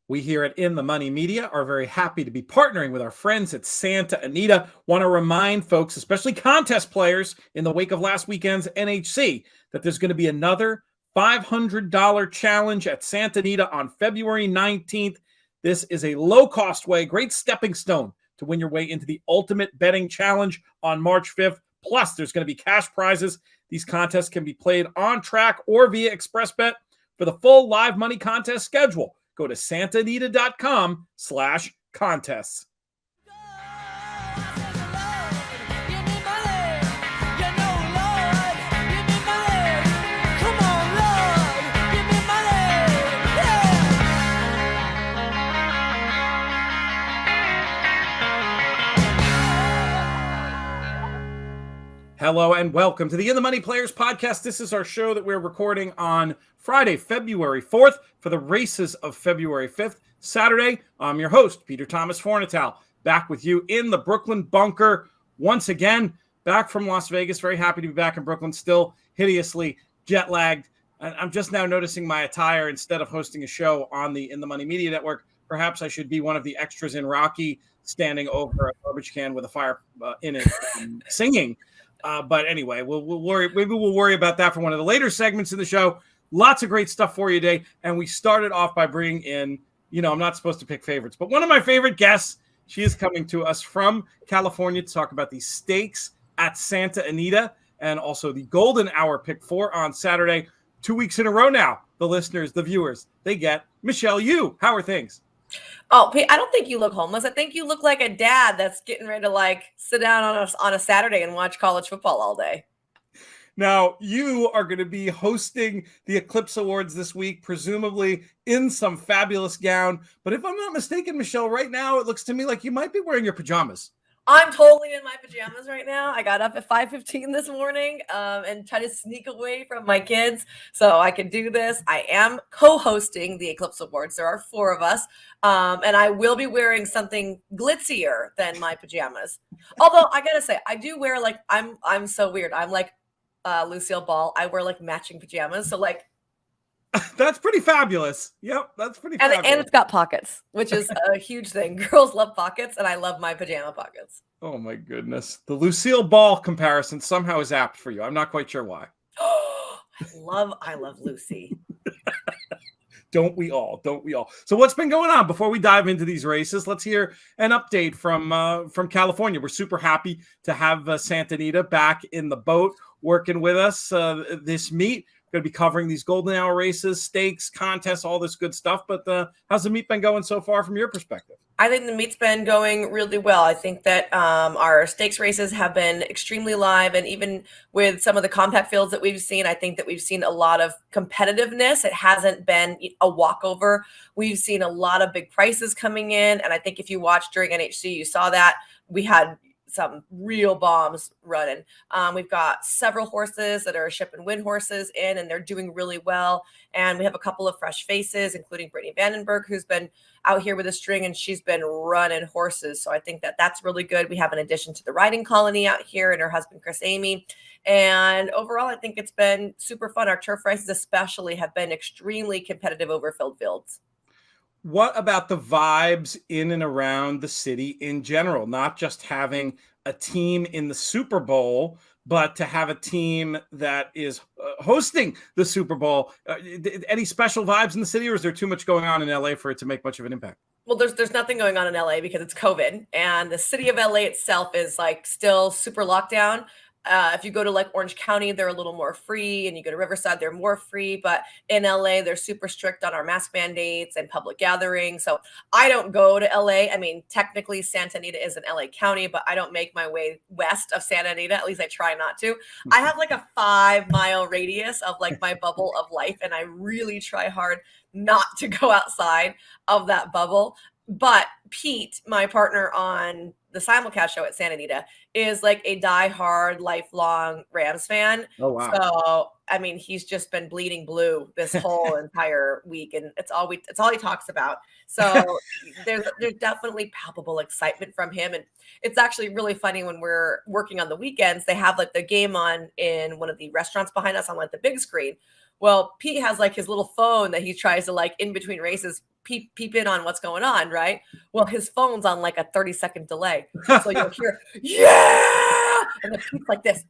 We here at In the Money Media are very happy to be partnering with our friends at Santa Anita. Want to remind folks, especially contest players, in the wake of last weekend's NHC, that there's going to be another $500 challenge at Santa Anita on February 19th. This is a low-cost way, great stepping stone to win your way into the Ultimate Betting Challenge on March 5th. Plus, there's going to be cash prizes. These contests can be played on track or via ExpressBet. For the full live money contest schedule, go to santanita.com/contests. Hello and welcome to the In the Money Players podcast. This is our show that we're recording on Friday, February 4th for the races of February 5th. Saturday, I'm your host, Peter Thomas Fornital, back with you in the Brooklyn bunker once again, back from Las Vegas. Very happy to be back in Brooklyn, still hideously jet lagged. I'm just now noticing my attire. Instead of hosting a show on the In the Money Media Network, perhaps I should be one of the extras in Rocky standing over a garbage can with a fire in it, singing. But anyway, we'll worry. Maybe we'll worry about that for one of the later segments in the show. Lots of great stuff for you today. And we started off by bringing in, I'm not supposed to pick favorites, but one of my favorite guests. She is coming to us from California to talk about the stakes at Santa Anita and also the Golden Hour Pick 4 on Saturday. 2 weeks in a row now. The listeners, the viewers, they get Michelle Yu. How are things? Oh, Pete, I don't think you look homeless. I think you look like a dad that's getting ready to sit down on a Saturday and watch college football all day. Now, you are going to be hosting the Eclipse Awards this week, presumably in some fabulous gown. But if I'm not mistaken, Michelle, right now it looks to me like you might be wearing your pajamas. I'm totally in my pajamas right now. I got up at 5:15 this morning and tried to sneak away from my kids so I could do this. I am co-hosting the Eclipse Awards. There are 4 of us, and I will be wearing something glitzier than my pajamas. Although I gotta say, I do wear I'm so weird. I'm like Lucille Ball. I wear matching pajamas. So that's pretty fabulous. Yep, that's pretty fabulous. And it's got pockets, which is a huge thing. Girls love pockets, and I love my pajama pockets. Oh, my goodness. The Lucille Ball comparison somehow is apt for you. I'm not quite sure why. I love Lucy. Don't we all? So what's been going on before we dive into these races? Let's hear an update from California. We're super happy to have Santa Anita back in the boat working with us this meet. Going to be covering these Golden Hour races, stakes, contests, all this good stuff. But how's the meet been going so far from your perspective? I think the meet's been going really well. I think that our stakes races have been extremely live. And even with some of the compact fields that we've seen, I think that we've seen a lot of competitiveness. It hasn't been a walkover. We've seen a lot of big prices coming in. And I think if you watched during NHC, you saw that we had some real bombs running. We've got several horses that are ship and win horses in, and they're doing really well. And we have a couple of fresh faces, including Brittany Van Berg, who's been out here with a string, and she's been running horses. So I think that that's really good. We have an addition to the riding colony out here and her husband, Chris Amy. And overall, I think it's been super fun. Our turf races especially have been extremely competitive over filled fields. What about the vibes in and around the city in general? Not just having a team in the Super Bowl, but to have a team that is hosting the Super Bowl. Any special vibes in the city, or is there too much going on in LA for it to make much of an impact? Well, there's nothing going on in LA because it's COVID, and the city of LA itself is still super lockdown. If you go to Orange County, they're a little more free, and you go to Riverside, they're more free. But in LA, they're super strict on our mask mandates and public gatherings. So I don't go to LA. I mean, technically Santa Anita is in LA County, but I don't make my way west of Santa Anita. At least I try not to. I have a 5-mile radius of my bubble of life, and I really try hard not to go outside of that bubble. But Pete, my partner on the simulcast show at Santa Anita, is a diehard, lifelong Rams fan. Oh, wow. So, I mean, he's just been bleeding blue this whole entire week, and it's all he talks about. So there's definitely palpable excitement from him. And it's actually really funny when we're working on the weekends, they have the game on in one of the restaurants behind us on the big screen. Well, Pete has his little phone that he tries to in between races peep in on what's going on, right? Well, his phone's on like a 30-second delay. So you'll hear, yeah! And the peep like this.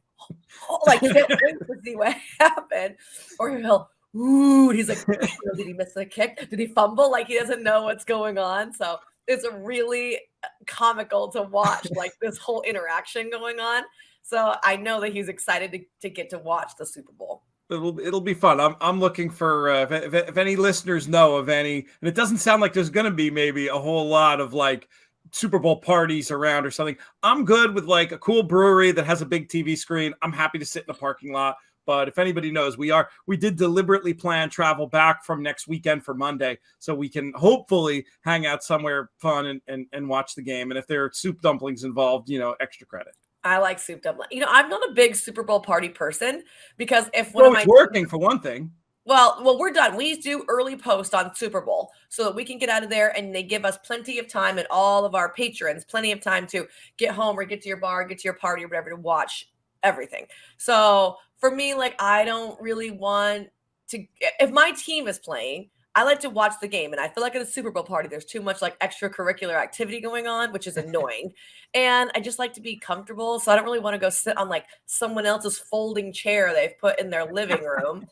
Like can't wait to see what happened. Or he'll, ooh, he's like, did he miss the kick? Did he fumble? Like he doesn't know what's going on. So it's really comical to watch like this whole interaction going on. So I know that he's excited to get to watch the Super Bowl. It'll be fun. I'm looking for if any listeners know of any, and it doesn't sound like there's going to be maybe a whole lot of like Super Bowl parties around or something. I'm good with like a cool brewery that has a big TV screen. I'm happy to sit in a parking lot. But if anybody knows, we did deliberately plan travel back from next weekend for Monday, so we can hopefully hang out somewhere fun and watch the game. And if there are soup dumplings involved, extra credit. I like soup dumpling. I'm not a big Super Bowl party person because if one of my working for one thing. Well, we're done. We do early post on Super Bowl so that we can get out of there, and they give us plenty of time and all of our patrons plenty of time to get home or get to your bar, get to your party or whatever to watch everything. So for me, like I don't really want to. If my team is playing, I like to watch the game, and I feel like at a Super Bowl party, there's too much like extracurricular activity going on, which is annoying. And I just like to be comfortable, so I don't really want to go sit on like someone else's folding chair they've put in their living room,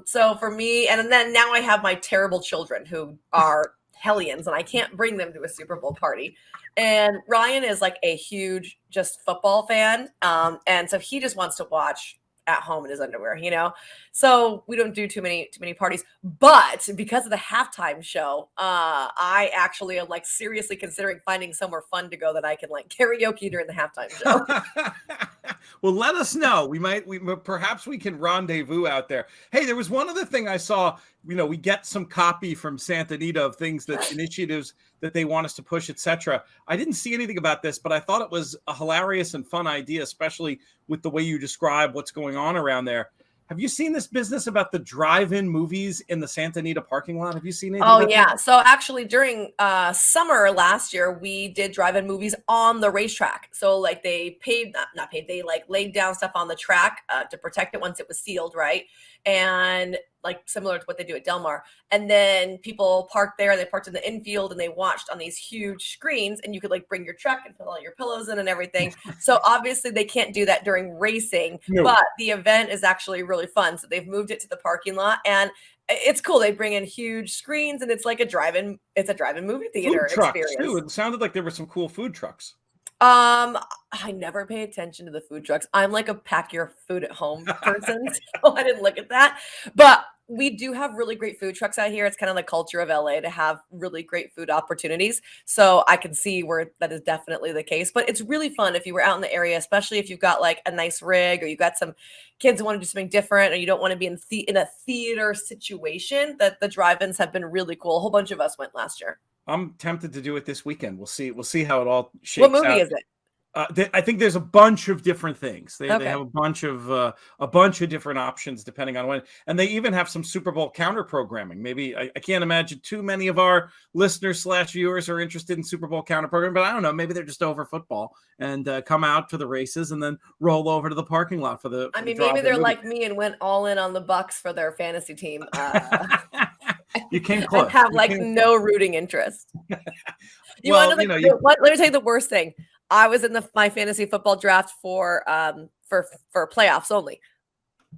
So for me, and then now I have my terrible children who are hellions, and I can't bring them to a Super Bowl party. And Ryan is like a huge just football fan, and so he just wants to watch at home in his underwear, so we don't do too many parties. But because of the halftime show, I actually am like seriously considering finding somewhere fun to go that I can like karaoke during the halftime show. Well, let us know. Perhaps we can rendezvous out there. Hey, there was one other thing I saw. We get some copy from Santa Anita of things initiatives that they want us to push, etc. I didn't see anything about this, but I thought it was a hilarious and fun idea, especially with the way you describe what's going on around there. Have you seen this business about the drive-in movies in the Santa Anita parking lot? Have you seen anything? Oh, yeah. That? So actually during summer last year, we did drive-in movies on the racetrack. So like they not paid, they like laid down stuff on the track to protect it once it was sealed, right? And like similar to what they do at Del Mar. And then people parked there, they parked in the infield and they watched on these huge screens, and you could like bring your truck and put all your pillows in and everything. So obviously they can't do that during racing, but the event is actually really fun. So they've moved it to the parking lot, and it's cool. They bring in huge screens, and it's like a drive-in movie theater experience. Too. It sounded like there were some cool food trucks. I never pay attention to the food trucks. I'm like a pack your food at home person, so I didn't look at that. But we do have really great food trucks out here. It's kind of the culture of LA to have really great food opportunities. So I can see where that is definitely the case. But it's really fun if you were out in the area, especially if you've got like a nice rig, or you got some kids who want to do something different, or you don't want to be in a theater situation. That the drive-ins have been really cool. A whole bunch of us went last year. I'm tempted to do it this weekend. We'll see how it all shakes out. What movie is it? I think there's a bunch of different things. They have a bunch of different options depending on when, and they even have some Super Bowl counter programming. Maybe I can't imagine too many of our listeners / viewers are interested in Super Bowl counter programming, but I don't know. Maybe they're just over football and come out for the races and then roll over to the parking lot for the. Maybe they're like me and went all in on the Bucks for their fantasy team. You came close. Have no rooting interest. Let me tell you the worst thing. I was in my fantasy football draft for playoffs only,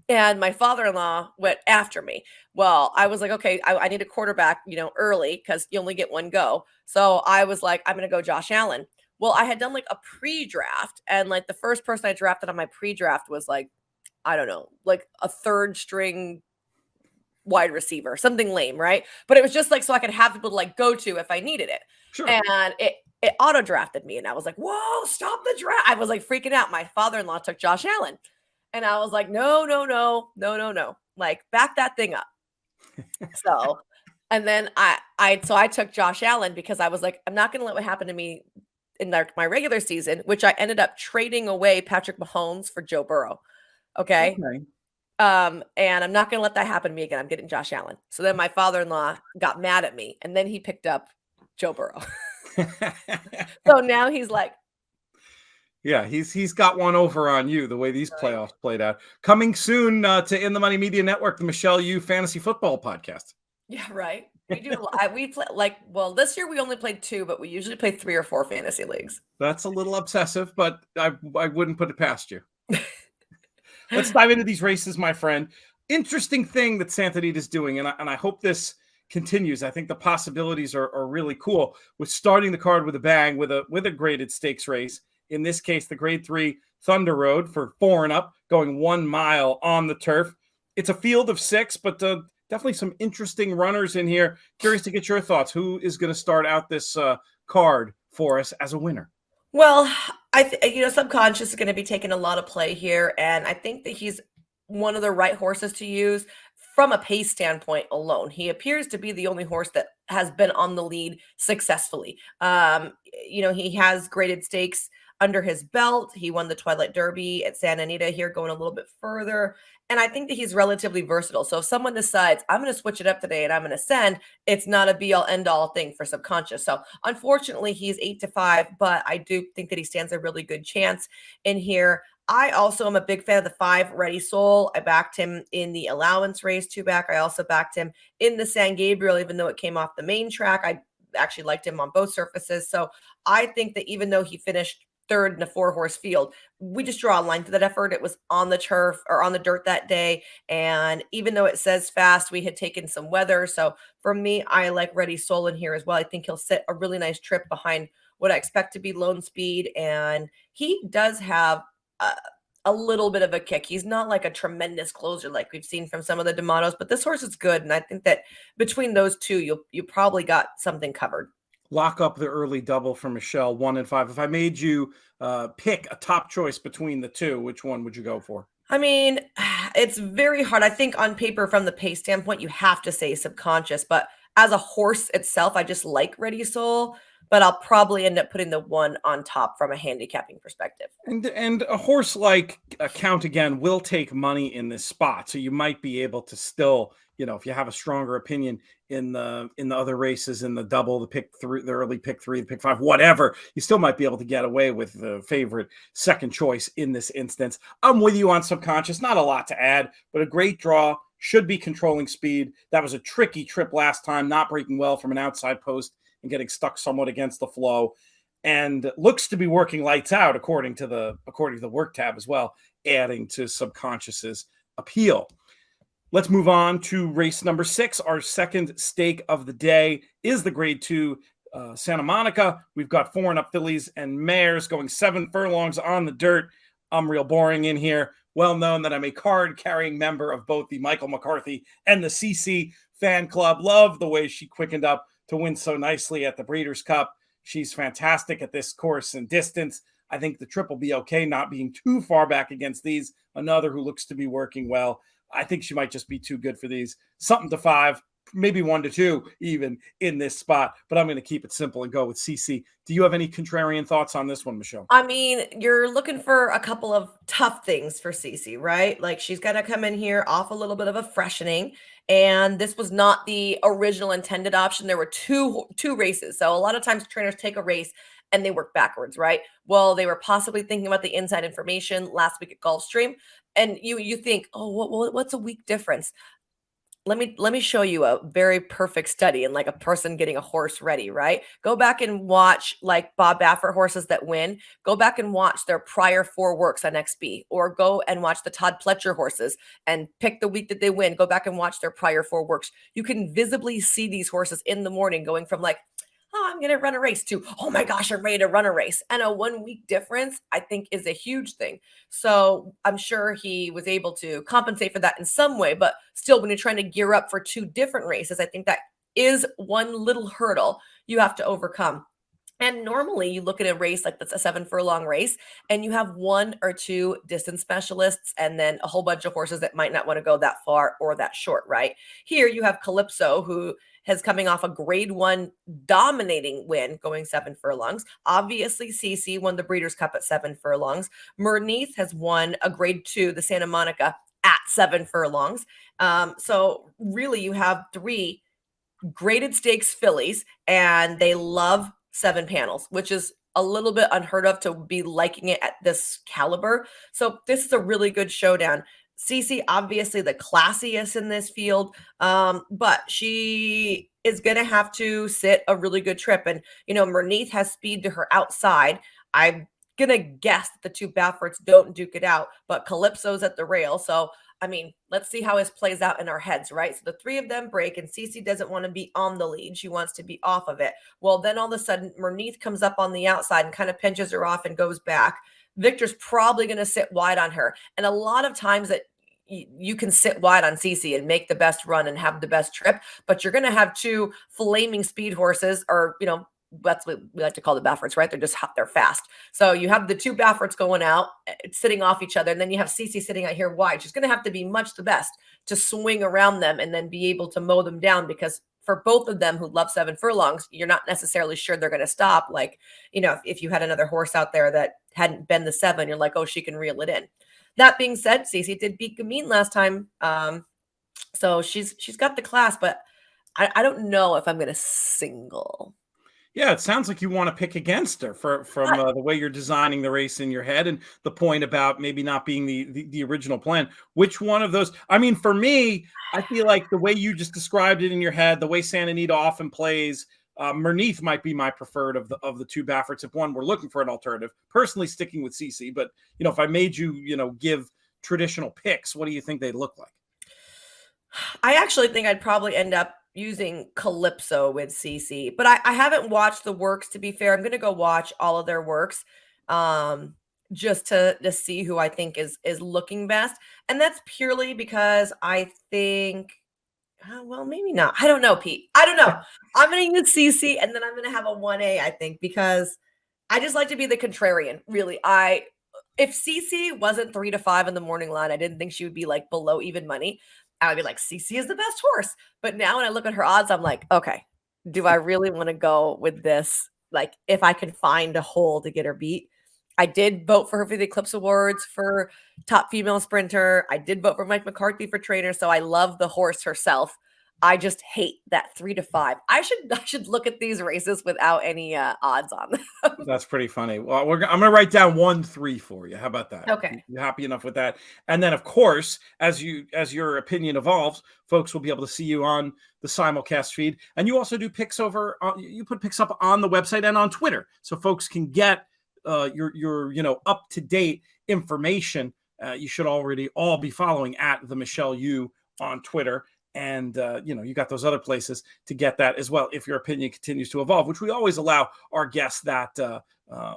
and my father-in-law went after me. Well, I was like, okay, I need a quarterback, early because you only get one go. So I was like, I'm going to go Josh Allen. Well, I had done like a pre-draft, and like the first person I drafted on my pre-draft was like, I don't know, like a third string wide receiver, something lame, right? But it was just like so I could have people to like go to if I needed it. Sure. And it auto drafted me, and I was like, whoa, stop the draft. I was like freaking out. My father-in-law took Josh Allen, and I was like, no, like back that thing up. So, and then I took Josh Allen because I was like, I'm not going to let what happened to me in my regular season, which I ended up trading away Patrick Mahomes for Joe Burrow. Okay. And I'm not going to let that happen to me again. I'm getting Josh Allen. So then my father-in-law got mad at me, and then he picked up Joe Burrow. So now he's like, yeah, he's got one over on you the way these playoffs played out. Coming soon to In the Money Media Network, the Michelle Yu Fantasy Football Podcast. Yeah, right. We do. We play this year we only played 2, but we usually play 3 or 4 fantasy leagues. That's a little obsessive, but I wouldn't put it past you. Let's dive into these races, my friend. Interesting thing that Santa Anita is doing, and I hope this continues. I think the possibilities are really cool with starting the card with a bang with a graded stakes race. In this case, the Grade 3 Thunder Road for 4 and up, going 1 mile on the turf. It's a field of 6, but definitely some interesting runners in here. Curious to get your thoughts. Who is going to start out this card for us as a winner? Well, Subconscious is going to be taking a lot of play here, and I think that he's one of the right horses to use from a pace standpoint alone. He appears to be the only horse that has been on the lead successfully. He has graded stakes under his belt. He won the Twilight Derby at Santa Anita here, going a little bit further. And I think that he's relatively versatile. So if someone decides, I'm going to switch it up today and I'm going to send, it's not a be-all, end-all thing for Subconscious. So unfortunately, he's 8-5, but I do think that he stands a really good chance in here. I also am a big fan of the 5 Ready Soul. I backed him in the allowance race 2-back. I also backed him in the San Gabriel, even though it came off the main track. I actually liked him on both surfaces. So I think that even though he finished 3rd in a 4-horse field, we just draw a line to that effort. It was on the turf or on the dirt that day. And even though it says fast, we had taken some weather. So for me, I like Ready Soul in here as well. I think he'll sit a really nice trip behind what I expect to be Lone Speed. And he does have a little bit of a kick. He's not like a tremendous closer like we've seen from some of the D'Amatos, but this horse is good. And I think that between those two, you probably got something covered. Lock up the early double for Michelle, 1 and 5. If I made you pick a top choice between the two, which one would you go for? I mean, it's very hard. I think on paper, from the pace standpoint, you have to say Subconscious, but as a horse itself, I just like Ready Soul, but I'll probably end up putting the 1 on top from a handicapping perspective. And a horse like Count Again will take money in this spot, so you might be able to still, if you have a stronger opinion in the other races, in the double, the pick 3, the early pick 3, the pick 5, whatever, you still might be able to get away with the favorite second choice in this instance. I'm with you on Subconscious. Not a lot to add, but a great draw. Should be controlling speed. That was a tricky trip last time, not breaking well from an outside post and getting stuck somewhat against the flow, and looks to be working lights out according to the work tab as well, adding to Subconscious's appeal. Let's move on to race number 6. Our second stake of the day is the Grade 2 Santa Monica. We've got 4 and up fillies and mares going 7 furlongs on the dirt. I'm real boring in here. Well known that I'm a card-carrying member of both the Michael McCarthy and the CC fan club. Love the way she quickened up to win so nicely at the Breeders' Cup. She's fantastic at this course and distance. I think the trip will be okay, not being too far back against these. Another who looks to be working well. I think she might just be too good for these. Something to 5, maybe 1 to 2 even in this spot, but I'm going to keep it simple and go with CC. Do you have any contrarian thoughts on this one, Michelle? I mean, you're looking for a couple of tough things for CC, right? Like, she's going to come in here off a little bit of a freshening, and this was not the original intended option. There were two races. So a lot of times trainers take a race and they work backwards, right? Well, they were possibly thinking about the inside information last week at Gulfstream, and you think, oh, what's a week difference? Let me show you a very perfect study and like a person getting a horse ready, right? Go back and watch like Bob Baffert horses that win. Go back and watch their prior 4 works on XB, or go and watch the Todd Pletcher horses and pick the week that they win. Go back and watch their prior 4 works. You can visibly see these horses in the morning going from like, oh, I'm going to run a race, to, oh my gosh, I'm ready to run a race. And a 1 week difference, I think, is a huge thing. So I'm sure he was able to compensate for that in some way, but still, when you're trying to gear up for 2 different races, I think that is one little hurdle you have to overcome. And normally you look at a race like that's a 7 furlong race, and you have 1 or 2 distance specialists and then a whole bunch of horses that might not want to go that far or that short, right? Here you have Calypso, who has coming off a Grade 1 dominating win going 7 furlongs. Obviously, CC won the Breeders' Cup at 7 furlongs. Merneath has won a Grade 2, the Santa Monica, at 7 furlongs. So really you have 3 graded stakes fillies, and they love 7 panels, which is a little bit unheard of to be liking it at this caliber. So this is a really good showdown. Cece, obviously the classiest in this field, but she is going to have to sit a really good trip. And, Merneath has speed to her outside. I'm going to guess that the two Baffords don't duke it out, but Calypso's at the rail. So, let's see how this plays out in our heads, right? So the three of them break, and Cece doesn't want to be on the lead. She wants to be off of it. Well, then all of a sudden, Merneath comes up on the outside and kind of pinches her off and goes back. Victor's probably going to sit wide on her. And a lot of times that you can sit wide on Cece and make the best run and have the best trip, but you're going to have two flaming speed horses, or, that's what we like to call the Baffords, right? They're fast. So you have the two Baffords going out, sitting off each other. And then you have Cece sitting out here wide. She's going to have to be much the best to swing around them and then be able to mow them down, because for both of them who love 7 furlongs, you're not necessarily sure they're going to stop. Like, if you had another horse out there that hadn't been the 7, you're like, oh, she can reel it in. That being said, Cece did beat Gamine last time. So she's got the class, but I don't know if I'm going to single. Yeah, it sounds like you want to pick against her from the way you're designing the race in your head, and the point about maybe not being the original plan. Which one of those? For me, I feel like the way you just described it in your head, the way Santa Anita often plays, Merneath might be my preferred of the two Baffords if one were looking for an alternative. Personally, sticking with Cece, but if I made you give traditional picks, what do you think they'd look like? I actually think I'd probably end up using Calypso with Cece, but I haven't watched the works, to be fair. I'm going to go watch all of their works just to see who I think is looking best. And that's purely because I think, well, maybe not. I don't know, Pete. I don't know. I'm going to use Cece, and then I'm going to have a 1A, I think, because I just like to be the contrarian, really. If Cece wasn't 3 to 5 in the morning line, I didn't think she would be like below even money. I would be like, Cece is the best horse. But now when I look at her odds, I'm like, okay, do I really want to go with this? Like, if I can find a hole to get her beat. I did vote for her for the Eclipse Awards for top female sprinter. I did vote for Mike McCarthy for trainer. So I love the horse herself. I just hate that 3 to 5. I should look at these races without any odds on them. That's pretty funny. Well, I'm going to write down 1-3 for you. How about that? Okay. You happy enough with that? And then, of course, as your opinion evolves, folks will be able to see you on the simulcast feed. And you also do picks over. You put picks up on the website and on Twitter, so folks can get your up to date information. You should already all be following at the Michelle Yu on Twitter. And, you got those other places to get that as well if your opinion continues to evolve, which we always allow our guests that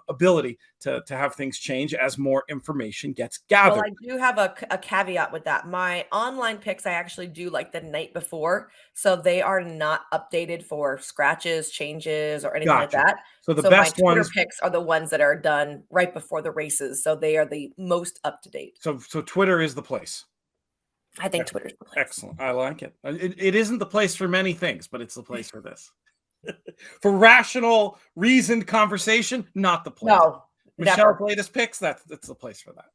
ability to have things change as more information gets gathered. Well, I do have a caveat with that. My online picks, I actually do like the night before. So they are not updated for scratches, changes, or anything like that. So the best my Twitter ones picks are the ones that are done right before the races. So they are the most up to date. So Twitter is the place. I think Twitter's the place. Excellent. I like it. It isn't the place for many things, but it's the place for this. For rational, reasoned conversation, not the place. No, Michelle's latest picks, that's the place for that.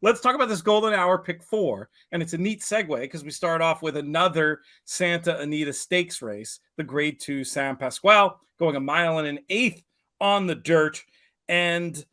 Let's talk about this golden hour pick 4. And it's a neat segue because we start off with another Santa Anita Stakes race, the Grade 2 Sam Pasquale, going 1 1/8 on the dirt. And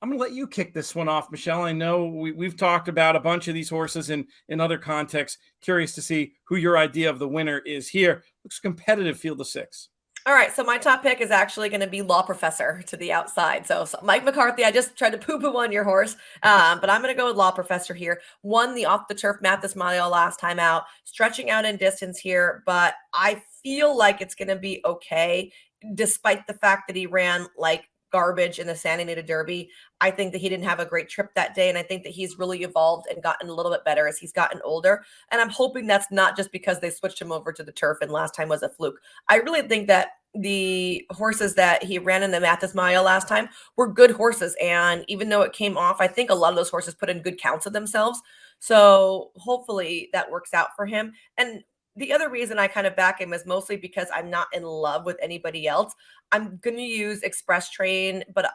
I'm going to let you kick this one off, Michelle. I know we've talked about a bunch of these horses in other contexts. Curious to see who your idea of the winner is here. Looks competitive field of 6. All right, so my top pick is actually going to be Law Professor to the outside. So Mike McCarthy, I just tried to poo-poo on your horse, but I'm going to go with Law Professor here. Won the off-the-turf Mathis Mile last time out, stretching out in distance here, but I feel like it's going to be okay, despite the fact that he ran like garbage in the Santa Anita Derby. I think that he didn't have a great trip that day, and I think that he's really evolved and gotten a little bit better as he's gotten older. And I'm hoping that's not just because they switched him over to the turf and last time was a fluke. I really think that the horses that he ran in the Mathis Mile last time were good horses, and even though it came off, I think a lot of those horses put in good counts of themselves. So hopefully that works out for him. And the other reason I kind of back him is mostly because I'm not in love with anybody else. I'm going to use Express Train, but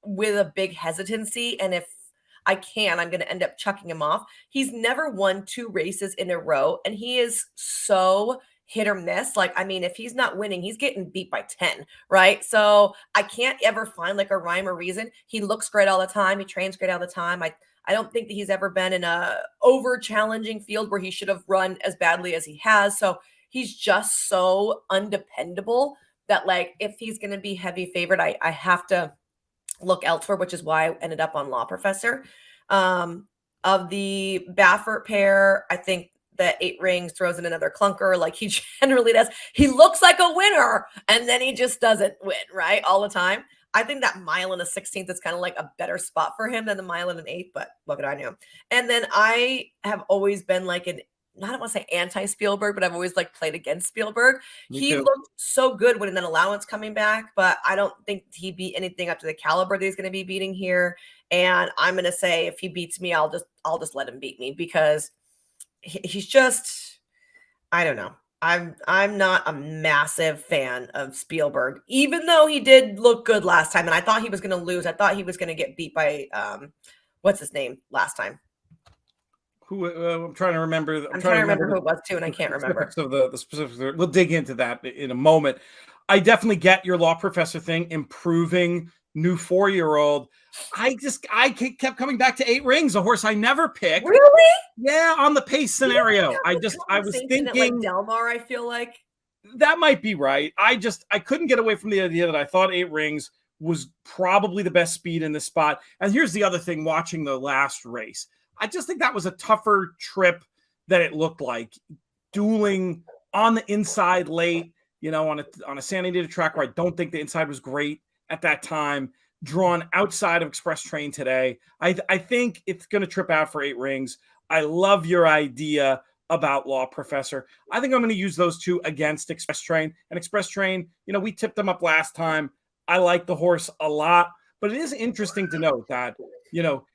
with a big hesitancy. And if I can, I'm going to end up chucking him off. He's never won 2 races in a row, and he is so hit or miss. Like, I mean, if he's not winning, he's getting beat by 10, right? So I can't ever find like a rhyme or reason. He looks great all the time. He trains great all the time. I don't think that he's ever been in a over challenging field where he should have run as badly as he has. So he's just so undependable that, like, if he's going to be heavy favorite, I have to look elsewhere, which is why I ended up on Law Professor. Of the Baffert pair, I think that 8 Rings throws in another clunker like he generally does. He looks like a winner, and then he just doesn't win, right? All the time. I think that mile and a 16th is kind of like a better spot for him than the mile and an 8th, but what could I know? And then I have always been like I don't want to say anti-Spielberg, but I've always like played against Spielberg. He looked so good when an allowance coming back, but I don't think he beat anything up to the caliber that he's going to be beating here. And I'm going to say if he beats me, I'll just let him beat me, because he's just, I don't know. I'm not a massive fan of Spielberg, even though he did look good last time. And I thought he was going to lose. I thought he was going to get beat by what's his name last time. Who I'm trying to remember. I'm trying to remember who it was too, and I can't remember. So the specifics. We'll dig into that in a moment. I definitely get your Law Professor thing, improving new 4-year-old. I kept coming back to 8 Rings, a horse I never picked. Really? Yeah, on the pace scenario. I was thinking like Delmar, I feel like that might be right. I couldn't get away from the idea that I thought 8 Rings was probably the best speed in this spot. And here's the other thing, watching the last race, I just think that was a tougher trip than it looked like. Dueling on the inside late, on a Santa Anita track where I don't think the inside was great at that time, drawn outside of Express Train today. I think it's going to trip out for 8 Rings. I love your idea about Law Professor. I think I'm going to use those two against Express Train. And Express Train, we tipped them up last time. I like the horse a lot, but it is interesting to note that,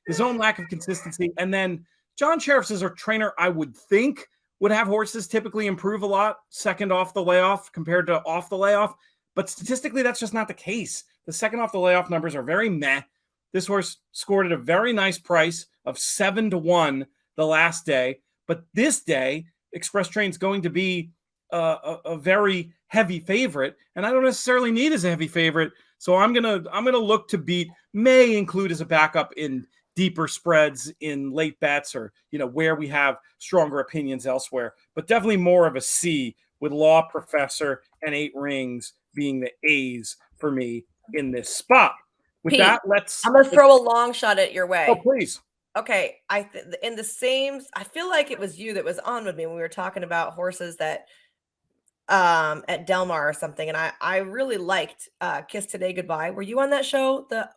his own lack of consistency. And then John Sheriff's is a trainer I would think would have horses typically improve a lot second off the layoff compared to off the layoff. But statistically, that's just not the case. The second off the layoff numbers are very meh. This horse scored at a very nice price of 7-1 the last day. But this day, Express Train's going to be a very heavy favorite, and I don't necessarily need as a heavy favorite. So I'm gonna look to beat. May include as a backup in deeper spreads in late bets, or where we have stronger opinions elsewhere. But definitely more of a C with Law Professor and 8 Rings being the A's for me in this spot. With Pete, that, I'm gonna throw a long shot at your way. Oh, please. Okay, I feel like it was you that was on with me when we were talking about horses that at Delmar or something, and I really liked Kiss Today Goodbye. Were you on that show that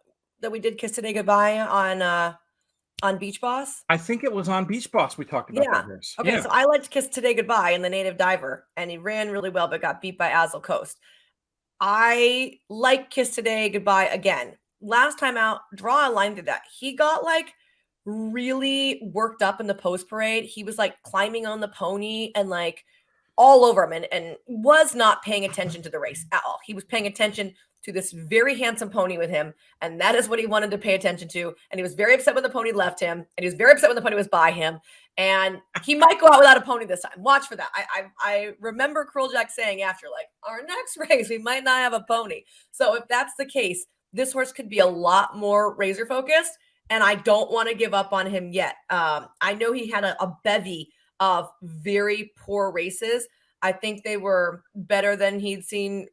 we did Kiss Today Goodbye on Beach Boss? I think it was on Beach Boss we talked about that horse. Okay, so I liked Kiss Today Goodbye in the Native Diver, and he ran really well but got beat by Azle Coast. I like Kiss Today Goodbye again. Last time out, draw a line through that. He got like really worked up in the post parade. He was like climbing on the pony and like all over him, and was not paying attention to the race at all. He was paying attention to this very handsome pony with him, and that is what he wanted to pay attention to. And he was very upset when the pony left him, and he was very upset when the pony was by him. And he might go out without a pony this time. Watch for that. I remember Cruel Jack saying after, like, our next race, we might not have a pony. So if that's the case, this horse could be a lot more razor focused, and I don't want to give up on him yet. I know he had a bevy of very poor races. I think they were better than he'd seen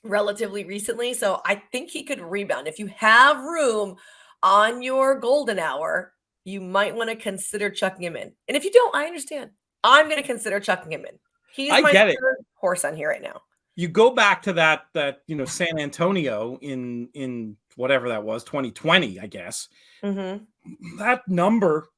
relatively recently. So I think he could rebound. If you have room on your golden hour, you might want to consider chucking him in. And if you don't, I understand. I'm going to consider chucking him in. He's my third horse on here right now. You go back to that San Antonio in whatever that was, 2020, I guess. Mm-hmm. That number,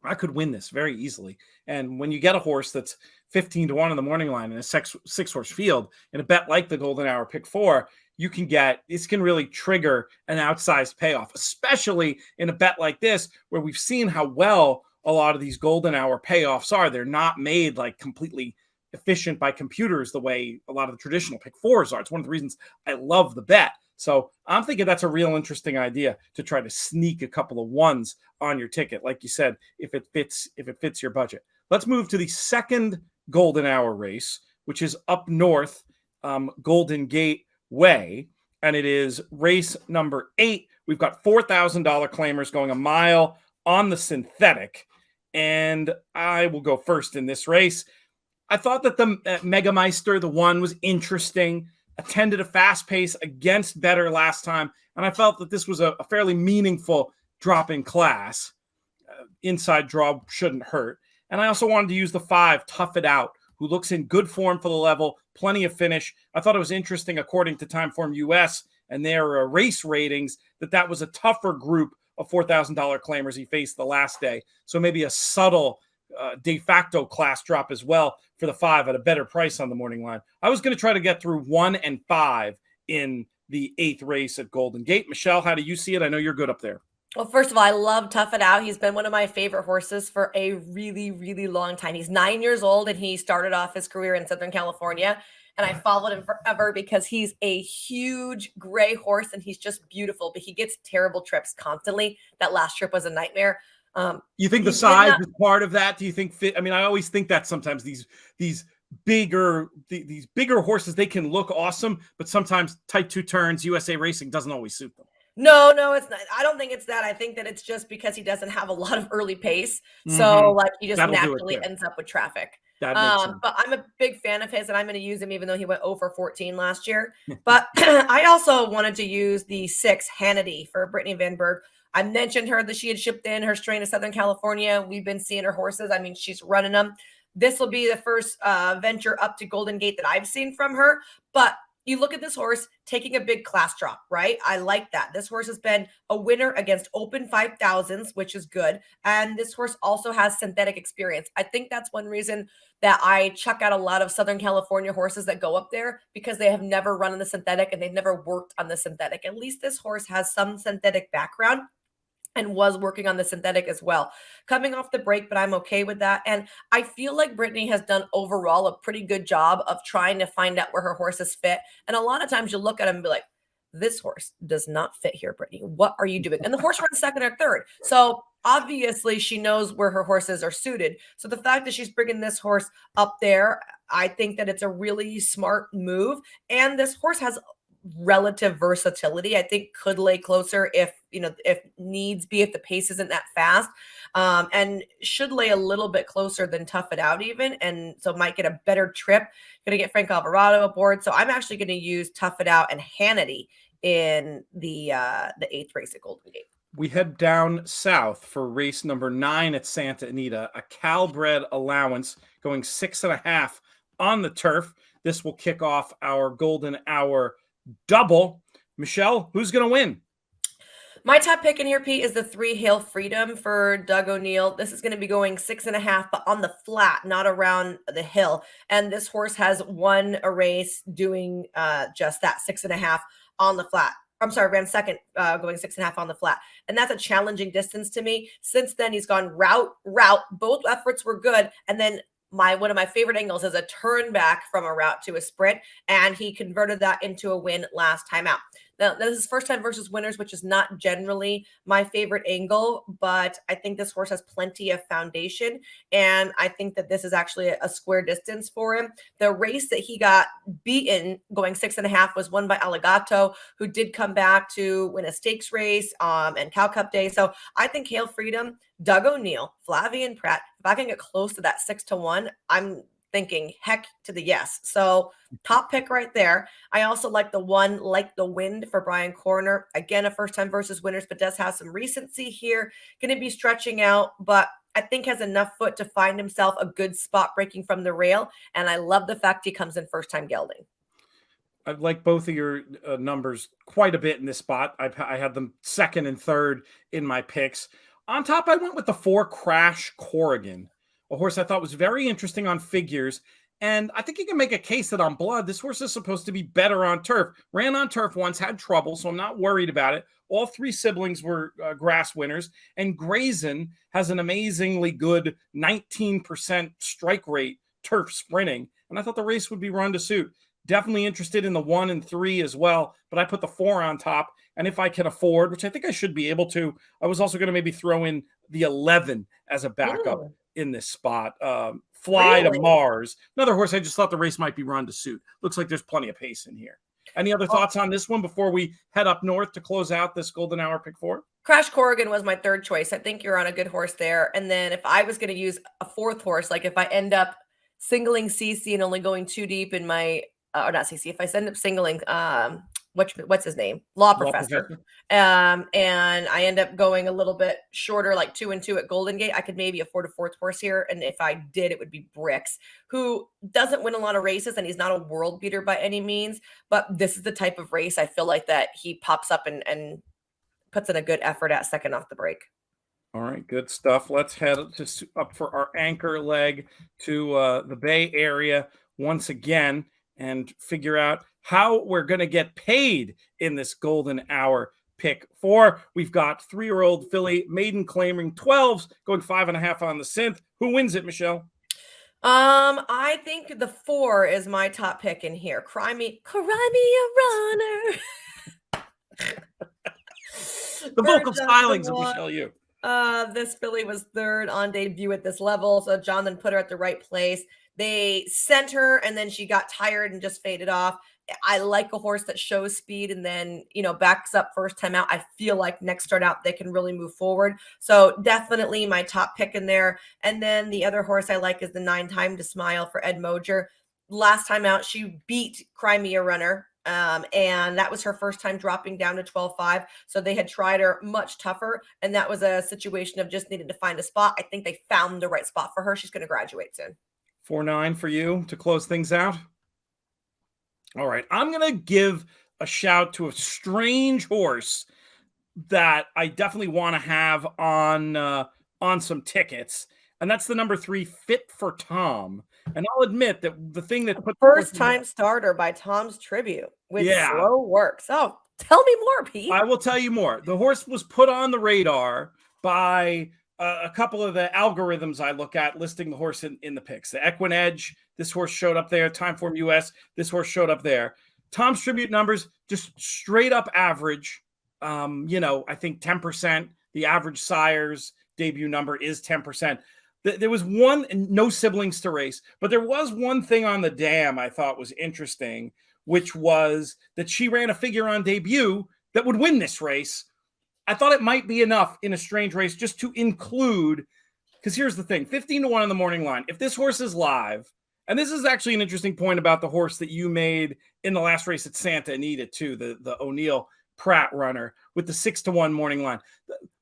I could win this very easily. And when you get a horse that's 15-1 in the morning line in a six horse field in a bet like the Golden Hour Pick 4, this can really trigger an outsized payoff, especially in a bet like this, where we've seen how well a lot of these Golden Hour payoffs are. They're not made like completely efficient by computers the way a lot of the traditional Pick 4s are. It's one of the reasons I love the bet. So I'm thinking that's a real interesting idea to try to sneak a couple of ones on your ticket. Like you said, if it fits your budget. Let's move to the second Golden Hour race, which is up north, Golden Gate Way. And it is race number 8. We've got $4,000 claimers going a mile on the synthetic. And I will go first in this race. I thought that the Megameister, the one, was interesting, attended a fast pace against better last time. And I felt that this was a fairly meaningful drop in class. Inside draw shouldn't hurt. And I also wanted to use the 5, Tough It Out, who looks in good form for the level, plenty of finish. I thought it was interesting, according to Timeform US and their race ratings, that was a tougher group of $4,000 claimers he faced the last day. So maybe a subtle de facto class drop as well for the 5 at a better price on the morning line. I was going to try to get through 1 and 5 in the 8th race at Golden Gate. Michelle, how do you see it? I know you're good up there. Well, first of all, I love Tough It Out. He's been one of my favorite horses for a really, really long time. He's 9 years old, and he started off his career in Southern California. And I followed him forever because he's a huge gray horse, and he's just beautiful. But he gets terrible trips constantly. That last trip was a nightmare. You think the size is part of that? Do you think fit? I mean, I always think that sometimes these bigger horses, they can look awesome, but sometimes tight 2 turns, USA Racing doesn't always suit them. No, it's not. I don't think it's that. I think that it's just because he doesn't have a lot of early pace. So like he just naturally ends up with traffic. That makes sense. But I'm a big fan of his, and I'm going to use him even though he went 0-for-14 last year. But I also wanted to use the 6 Hannity for Brittany Van Berg. I mentioned her that she had shipped in her strain to Southern California. We've been seeing her horses. I mean, she's running them. This will be the first venture up to Golden Gate that I've seen from her. But you look at this horse taking a big class drop, right? I like that. This horse has been a winner against open 5,000s, which is good. And this horse also has synthetic experience. I think that's one reason that I chuck out a lot of Southern California horses that go up there, because they have never run on the synthetic and they've never worked on the synthetic. At least this horse has some synthetic background and was working on the synthetic as well. Coming off the break, but I'm okay with that. And I feel like Brittany has done overall a pretty good job of trying to find out where her horses fit. And a lot of times you look at them and be like, this horse does not fit here, Brittany. What are you doing? And the horse runs 2nd or 3rd. So obviously she knows where her horses are suited. So the fact that she's bringing this horse up there, I think that it's a really smart move. And this horse has relative versatility. I think could lay closer if needs be, if the pace isn't that fast, and should lay a little bit closer than Tough It Out even, and so might get a better trip. Going to get Frank Alvarado aboard, so I'm actually going to use Tough It Out and Hannity in the 8th race at Golden Gate. We head down south for race number 9 at Santa Anita, a Calbred allowance going 6.5 on the turf. This will kick off our Golden Hour double. Michelle, who's going to win? My top pick in here, Pete, is the 3 Hail Freedom for Doug O'Neill. This is going to be going 6.5, but on the flat, not around the hill. And this horse has won a race doing just that, 6.5 on the flat. I'm sorry, ran second, going 6.5 on the flat. And that's a challenging distance to me. Since then, he's gone route. Both efforts were good. And then one of my favorite angles is a turn back from a route to a sprint, and he converted that into a win last time out. Now, this is first time versus winners, which is not generally my favorite angle, but I think this horse has plenty of foundation, and I think that this is actually a square distance for him. The race that he got beaten going 6.5 was won by Allegato, who did come back to win a stakes race and Cal Cup Day. So I think Hail Freedom, Doug O'Neill, Flavian Pratt, if I can get close to that 6-1, I'm thinking heck to the yes. So top pick right there. I also like the 1 Like the Wind for Brian Corner. Again, a first time versus winners, but does have some recency here. Going to be stretching out, but I think has enough foot to find himself a good spot breaking from the rail. And I love the fact he comes in first time gelding. I like both of your numbers quite a bit in this spot. I had them 2nd and 3rd in my picks. On top, I went with the 4 Crash Corrigan, a horse I thought was very interesting on figures. And I think you can make a case that on blood, this horse is supposed to be better on turf. Ran on turf once, had trouble, so I'm not worried about it. All 3 siblings were grass winners. And Grayson has an amazingly good 19% strike rate turf sprinting. And I thought the race would be run to suit. Definitely interested in the 1 and 3 as well, but I put the 4 on top. And if I can afford, which I think I should be able to, I was also going to maybe throw in the 11 as a backup. in this spot. Fly to Really? Mars. Another horse I just thought the race might be run to suit. Looks like there's plenty of pace in here. Any other thoughts on this one before we head up north to close out this Golden Hour pick 4? Crash Corrigan was my third choice. I think you're on a good horse there. And then if I was going to use a fourth horse, like if I end up singling CC and only going too deep in my, or not CC, if I end up singling, what's his name? Law Professor. And I end up going a little bit shorter, like 2 and 2 at Golden Gate, I could maybe afford a fourth horse here. And if I did, it would be Bricks, who doesn't win a lot of races and he's not a world beater by any means. But this is the type of race I feel like that he pops up and puts in a good effort at second off the break. All right, good stuff. Let's head up for our anchor leg to the Bay Area once again and figure out how we're going to get paid in this Golden Hour pick 4. We've got 3-year-old filly Maiden claiming 12s, going 5.5 on the synth. Who wins it, Michelle? I think the 4 is my top pick in here. Cry me a runner. The vocal stylings of Michelle Yu. This filly was third on debut at this level, so John then put her at the right place. They sent her, and then she got tired and just faded off. I like a horse that shows speed and then, backs up first time out. I feel like next start out, they can really move forward. So definitely my top pick in there. And then the other horse I like is the 9 Time to Smile for Ed Moger. Last time out, she beat Cry Me a Runner. And that was her first time dropping down to 12.5. So they had tried her much tougher. And that was a situation of just needed to find a spot. I think they found the right spot for her. She's going to graduate soon. 4-9 for you to close things out. All right. I'm going to give a shout to a strange horse that I definitely want to have on some tickets. And that's the number 3 Fit for Tom. And I'll admit that the thing that put first time starter by Tom's Tribute with slow work. So tell me more, Pete. I will tell you more. The horse was put on the radar by a couple of the algorithms I look at listing the horse in the picks. The Equine Edge, this horse showed up there. Timeform US, this horse showed up there. Tom's Tribute numbers, just straight up average. I think 10%. The average sire's debut number is 10%. There was one, no siblings to race, but there was one thing on the dam I thought was interesting, which was that she ran a figure on debut that would win this race. I thought it might be enough in a strange race just to include, because here's the thing, 15-1 on the morning line. If this horse is live, and this is actually an interesting point about the horse that you made in the last race at Santa Anita too, the O'Neill Pratt runner with the 6-1 morning line.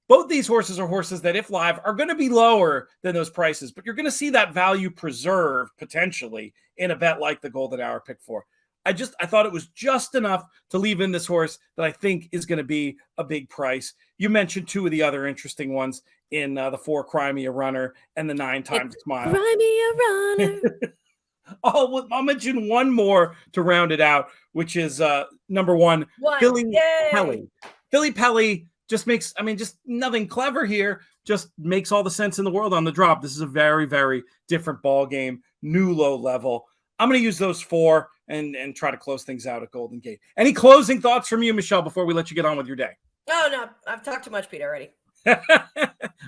Both these horses are horses that, if live, are going to be lower than those prices, but you're going to see that value preserved potentially in a bet like the Golden Hour pick 4. I thought it was just enough to leave in this horse that I think is going to be a big price. You mentioned 2 of the other interesting ones in the 4 Cry Me a Runner and the 9 Time to Smile. Cry Me a Runner. I'll mention one more to round it out, which is number 1, Philly Pelly. Philly Pelly just makes, just nothing clever here, just makes all the sense in the world on the drop. This is a very, very different ball game, new low level. I'm going to use those 4 and try to close things out at Golden Gate. Any closing thoughts from you, Michelle, before we let you get on with your day? Oh, no, I've talked too much, Pete, already.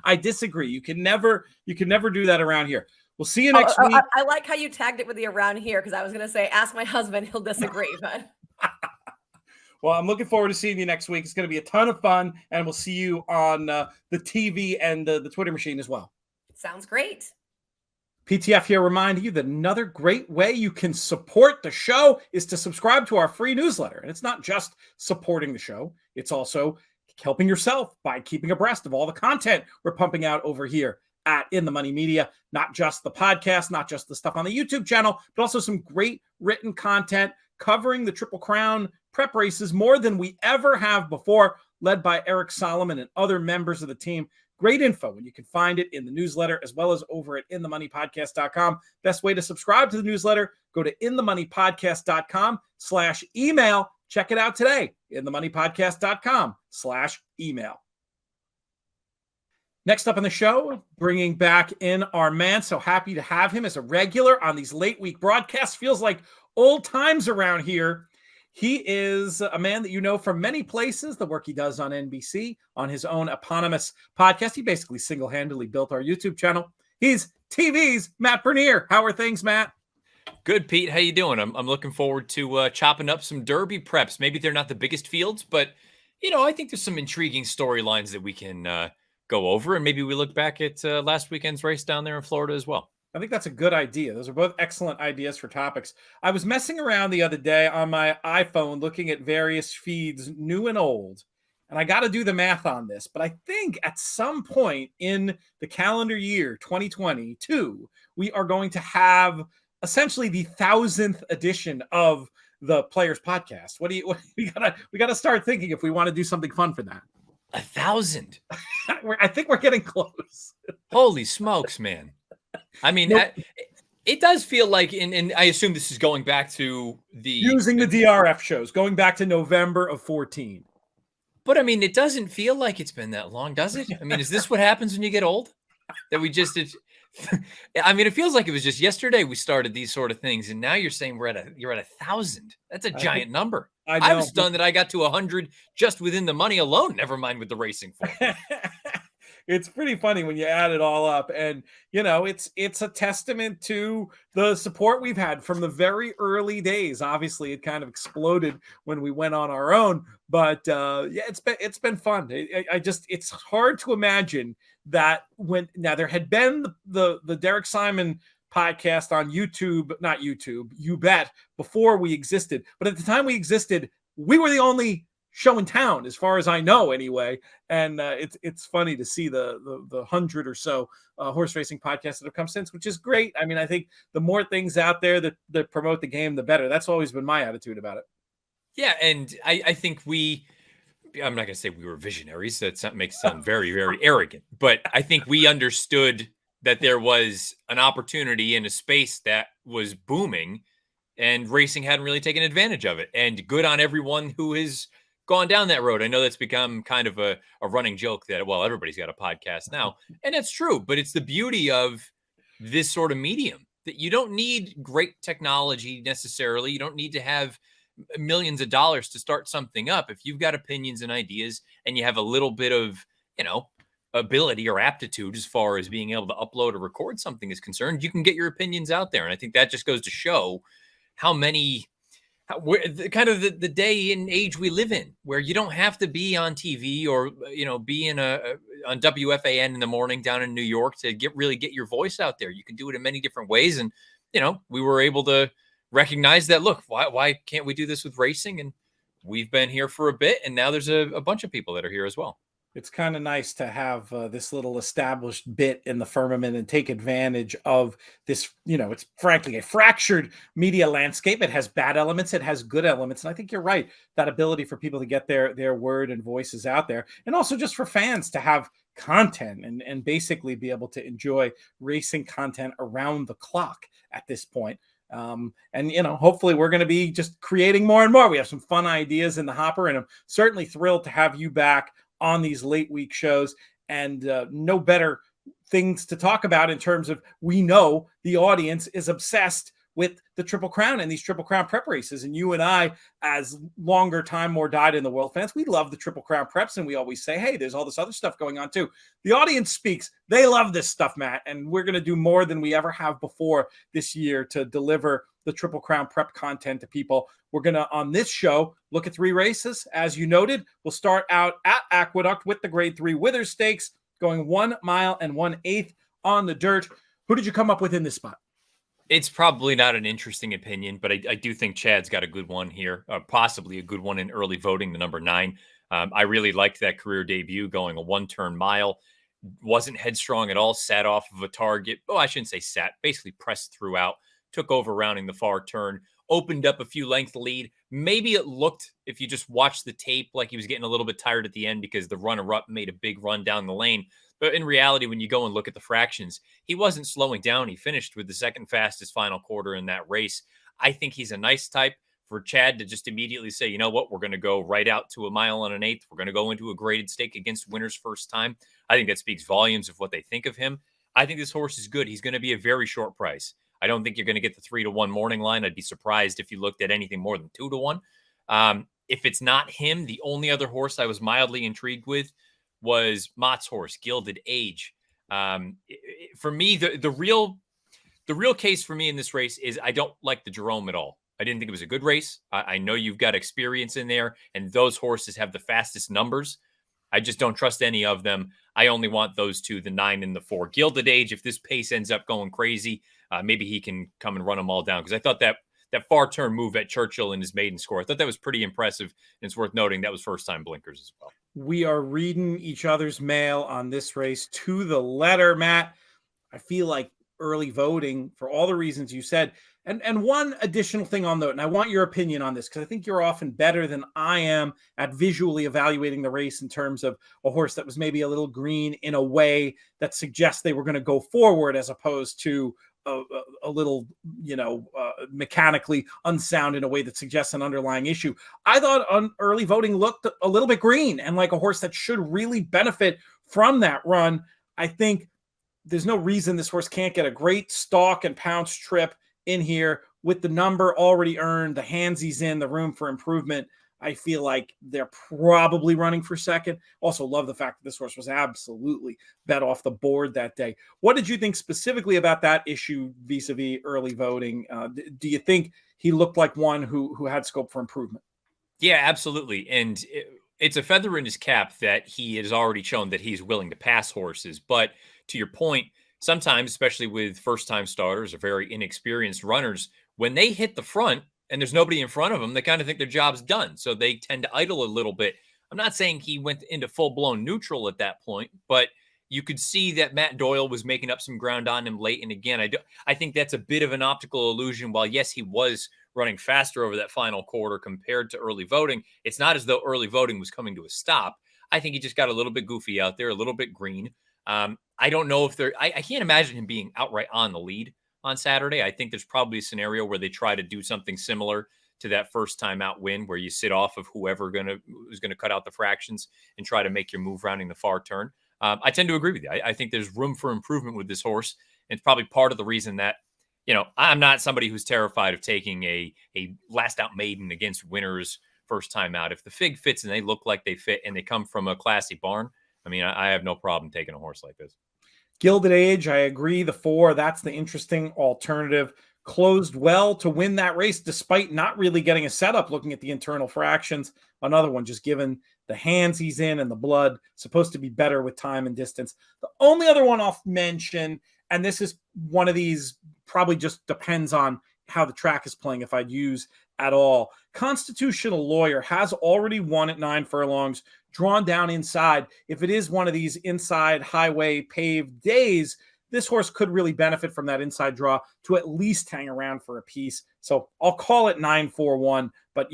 I disagree. You can never do that around here. We'll see you next week. I like how you tagged it with the around here, because I was going to say, ask my husband, he'll disagree, but... Well, I'm looking forward to seeing you next week. It's going to be a ton of fun, and we'll see you on the TV and the Twitter machine as well. Sounds great. PTF here reminding you that another great way you can support the show is to subscribe to our free newsletter. And it's not just supporting the show. It's also helping yourself by keeping abreast of all the content we're pumping out over here at In the Money Media. Not just the podcast, not just the stuff on the YouTube channel, but also some great written content covering the Triple Crown prep races more than we ever have before, led by Eric Solomon and other members of the team. Great info, and you can find it in the newsletter as well as over at inthemoneypodcast.com. Best way to subscribe to the newsletter, go to inthemoneypodcast.com/email. Check it out today, inthemoneypodcast.com/email. Next up on the show, bringing back in our man. So happy to have him as a regular on these late week broadcasts. Feels like old times around here. He is a man that you know from many places, the work he does on NBC, on his own eponymous podcast. He basically single-handedly built our YouTube channel. He's TV's Matt Bernier. How are things, Matt? Good, Pete. How you doing? I'm looking forward to chopping up some Derby preps. Maybe they're not the biggest fields, but I think there's some intriguing storylines that we can go over, and maybe we look back at last weekend's race down there in Florida as well. I think that's a good idea. Those are both excellent ideas for topics. I was messing around the other day on my iPhone looking at various feeds, new and old, and I got to do the math on this, but I think at some point in the calendar year 2022, we are going to have essentially the 1,000th edition of the Players Podcast. We gotta start thinking if we want to do something fun for that. 1,000. I think we're getting close. Holy smokes, man. I mean, Nope. It does feel like, and I assume this is going back to using the DRF shows, going back to November of 14. But I mean, it doesn't feel like it's been that long, does it? I mean, is this what happens when you get old? That we just I mean, it feels like it was just yesterday we started these sort of things, and now you're saying you're at 1,000. That's a giant number. I was stunned that I got to 100 just within the money alone. Never mind with the racing form. It's pretty funny when you add it all up, and it's a testament to the support we've had from the very early days. Obviously, it kind of exploded when we went on our own, but it's been fun. It's hard to imagine that now there had been the Derek Simon podcast on YouTube, not YouTube, you bet, before we existed, but at the time we existed, we were the only show in town, as far as I know, anyway. And it's funny to see the 100 or so horse racing podcasts that have come since, which is great. I mean, I think the more things out there that promote the game, the better. That's always been my attitude about it. Yeah, and I think I'm not going to say we were visionaries. That makes it sound very, very arrogant. But I think we understood that there was an opportunity in a space that was booming, and racing hadn't really taken advantage of it. And good on everyone who has gone down that road. I know that's become kind of a running joke that, well, everybody's got a podcast now. And that's true. But it's the beauty of this sort of medium that you don't need great technology necessarily. You don't need to have millions of dollars to start something up. If you've got opinions and ideas and you have a little bit of, ability or aptitude as far as being able to upload or record something is concerned, you can get your opinions out there. And I think that just goes to show how many, the day and age we live in, where you don't have to be on TV or, be on WFAN in the morning down in New York to get your voice out there. You can do it in many different ways. And, we were able to recognize that, look, why can't we do this with racing? And we've been here for a bit, and now there's a bunch of people that are here as well. It's kind of nice to have this little established bit in the firmament and take advantage of this. It's frankly a fractured media landscape. It has bad elements. It has good elements. And I think you're right. That ability for people to get their word and voices out there, and also just for fans to have content and basically be able to enjoy racing content around the clock at this point. Hopefully we're going to be just creating more and more. We have some fun ideas in the hopper, and I'm certainly thrilled to have you back on these late week shows, and no better things to talk about in terms of, we know the audience is obsessed with the Triple Crown and these Triple Crown prep races. And you and I, as longer time, more dyed in the world fans, we love the Triple Crown preps. And we always say, hey, there's all this other stuff going on too. The audience speaks. They love this stuff, Matt. And we're going to do more than we ever have before this year to deliver the Triple Crown prep content to people. We're going to, on this show, look at 3 races. As you noted, we'll start out at Aqueduct with the Grade 3 Withers Stakes, going 1 mile and 1/8 on the dirt. Who did you come up with in this spot? It's probably not an interesting opinion, but I do think Chad's got a good one here, possibly a good one in early voting, the number 9. I really liked that career debut, going a 1-turn mile. Wasn't headstrong at all, sat off of a target. Oh, I shouldn't say sat, basically pressed throughout, took over rounding the far turn, opened up a few length lead. Maybe it looked, if you just watch the tape, like he was getting a little bit tired at the end because the runner-up made a big run down the lane. But in reality, when you go and look at the fractions, he wasn't slowing down. He finished with the second fastest final quarter in that race. I think he's a nice type for Chad to just immediately say, you know what, we're going to go right out to 1 mile and 1/8. We're going to go into a graded stake against winners first time. I think that speaks volumes of what they think of him. I think this horse is good. He's going to be a very short price. I don't think you're going to get the 3-1 morning line. I'd be surprised if you looked at anything more than 2-1. If it's not him, the only other horse I was mildly intrigued with was Mott's horse, Gilded Age. For me, the real case for me in this race is I don't like the Jerome at all. I didn't think it was a good race. I know you've got experience in there, and those horses have the fastest numbers. I just don't trust any of them. I only want those two, the 9 and the 4. Gilded Age, if this pace ends up going crazy, maybe he can come and run them all down, because I thought that far turn move at Churchill in his maiden score, I thought that was pretty impressive, and it's worth noting that was first-time blinkers as well. We are reading each other's mail on this race to the letter, Matt. I feel like early voting, for all the reasons you said. And one additional thing on note, and I want your opinion on this, because I think you're often better than I am at visually evaluating the race in terms of a horse that was maybe a little green in a way that suggests they were going to go forward, as opposed to a little, mechanically unsound in a way that suggests an underlying issue. I thought early voting looked a little bit green and like a horse that should really benefit from that run. I think there's no reason this horse can't get a great stalk and pounce trip in here with the number already earned, the hands he's in, the room for improvement. I feel like they're probably running for second. Also love the fact that this horse was absolutely bet off the board that day. What did you think specifically about that issue vis-a-vis early voting? Do you think he looked like one who had scope for improvement? Yeah, absolutely. And it's a feather in his cap that he has already shown that he's willing to pass horses. But to your point, sometimes, especially with first-time starters or very inexperienced runners, when they hit the front and there's nobody in front of them, they kind of think their job's done. So they tend to idle a little bit. I'm not saying he went into full-blown neutral at that point, but you could see that Matt Doyle was making up some ground on him late. And again, I think that's a bit of an optical illusion. While, yes, he was running faster over that final quarter compared to early voting, it's not as though early voting was coming to a stop. I think he just got a little bit goofy out there, a little bit green. I don't know if I can't imagine him being outright on the lead on Saturday. I think there's probably a scenario where they try to do something similar to that first time out win, where you sit off of whoever who's going to cut out the fractions and try to make your move rounding the far turn. I tend to agree with you. I think there's room for improvement with this horse. And it's probably part of the reason that, I'm not somebody who's terrified of taking a last out maiden against winners first time out. If the fig fits and they look like they fit and they come from a classy barn, I mean, I have no problem taking a horse like this. Gilded Age, I agree. The 4, that's the interesting alternative. Closed well to win that race, despite not really getting a setup looking at the internal fractions. Another one, just given the hands he's in and the blood, supposed to be better with time and distance. The only other one I'll mention, and this is one of these, probably just depends on how the track is playing, if I'd use at all. Constitutional Lawyer has already won at 9 furlongs, drawn down inside. If it is one of these inside highway paved days, this horse could really benefit from that inside draw to at least hang around for a piece. So I'll call it 9-4-1, but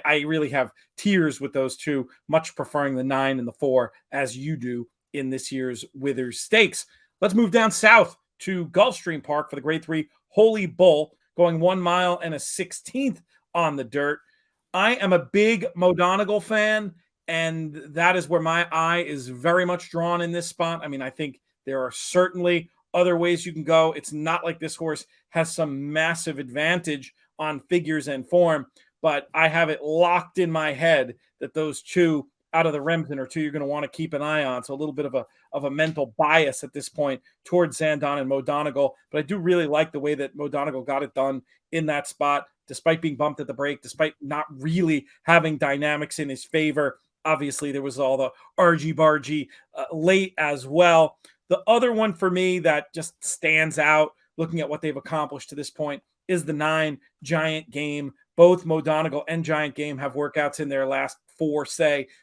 I really have tears with those two, much preferring the 9 and the 4 as you do in this year's Withers Stakes. Let's move down south to Gulfstream Park for the Grade 3 Holy Bull, going 1 mile and a 16th on the dirt. I am a big Mo Donegal fan, and that is where my eye is very much drawn in this spot. I mean, I think there are certainly other ways you can go. It's not like this horse has some massive advantage on figures and form, but I have it locked in my head that those two out of the Remsen are two you're going to want to keep an eye on. So a little bit of a mental bias at this point towards Zandon and Mo Donegal, but I do really like the way that Mo Donegal got it done in that spot, despite being bumped at the break, despite not really having dynamics in his favor. Obviously, there was all the argy-bargy late as well. The other one for me that just stands out, looking at what they've accomplished to this point, is the 9 Giant Game. Both Mo Donegal and Giant Game have workouts in their last 4,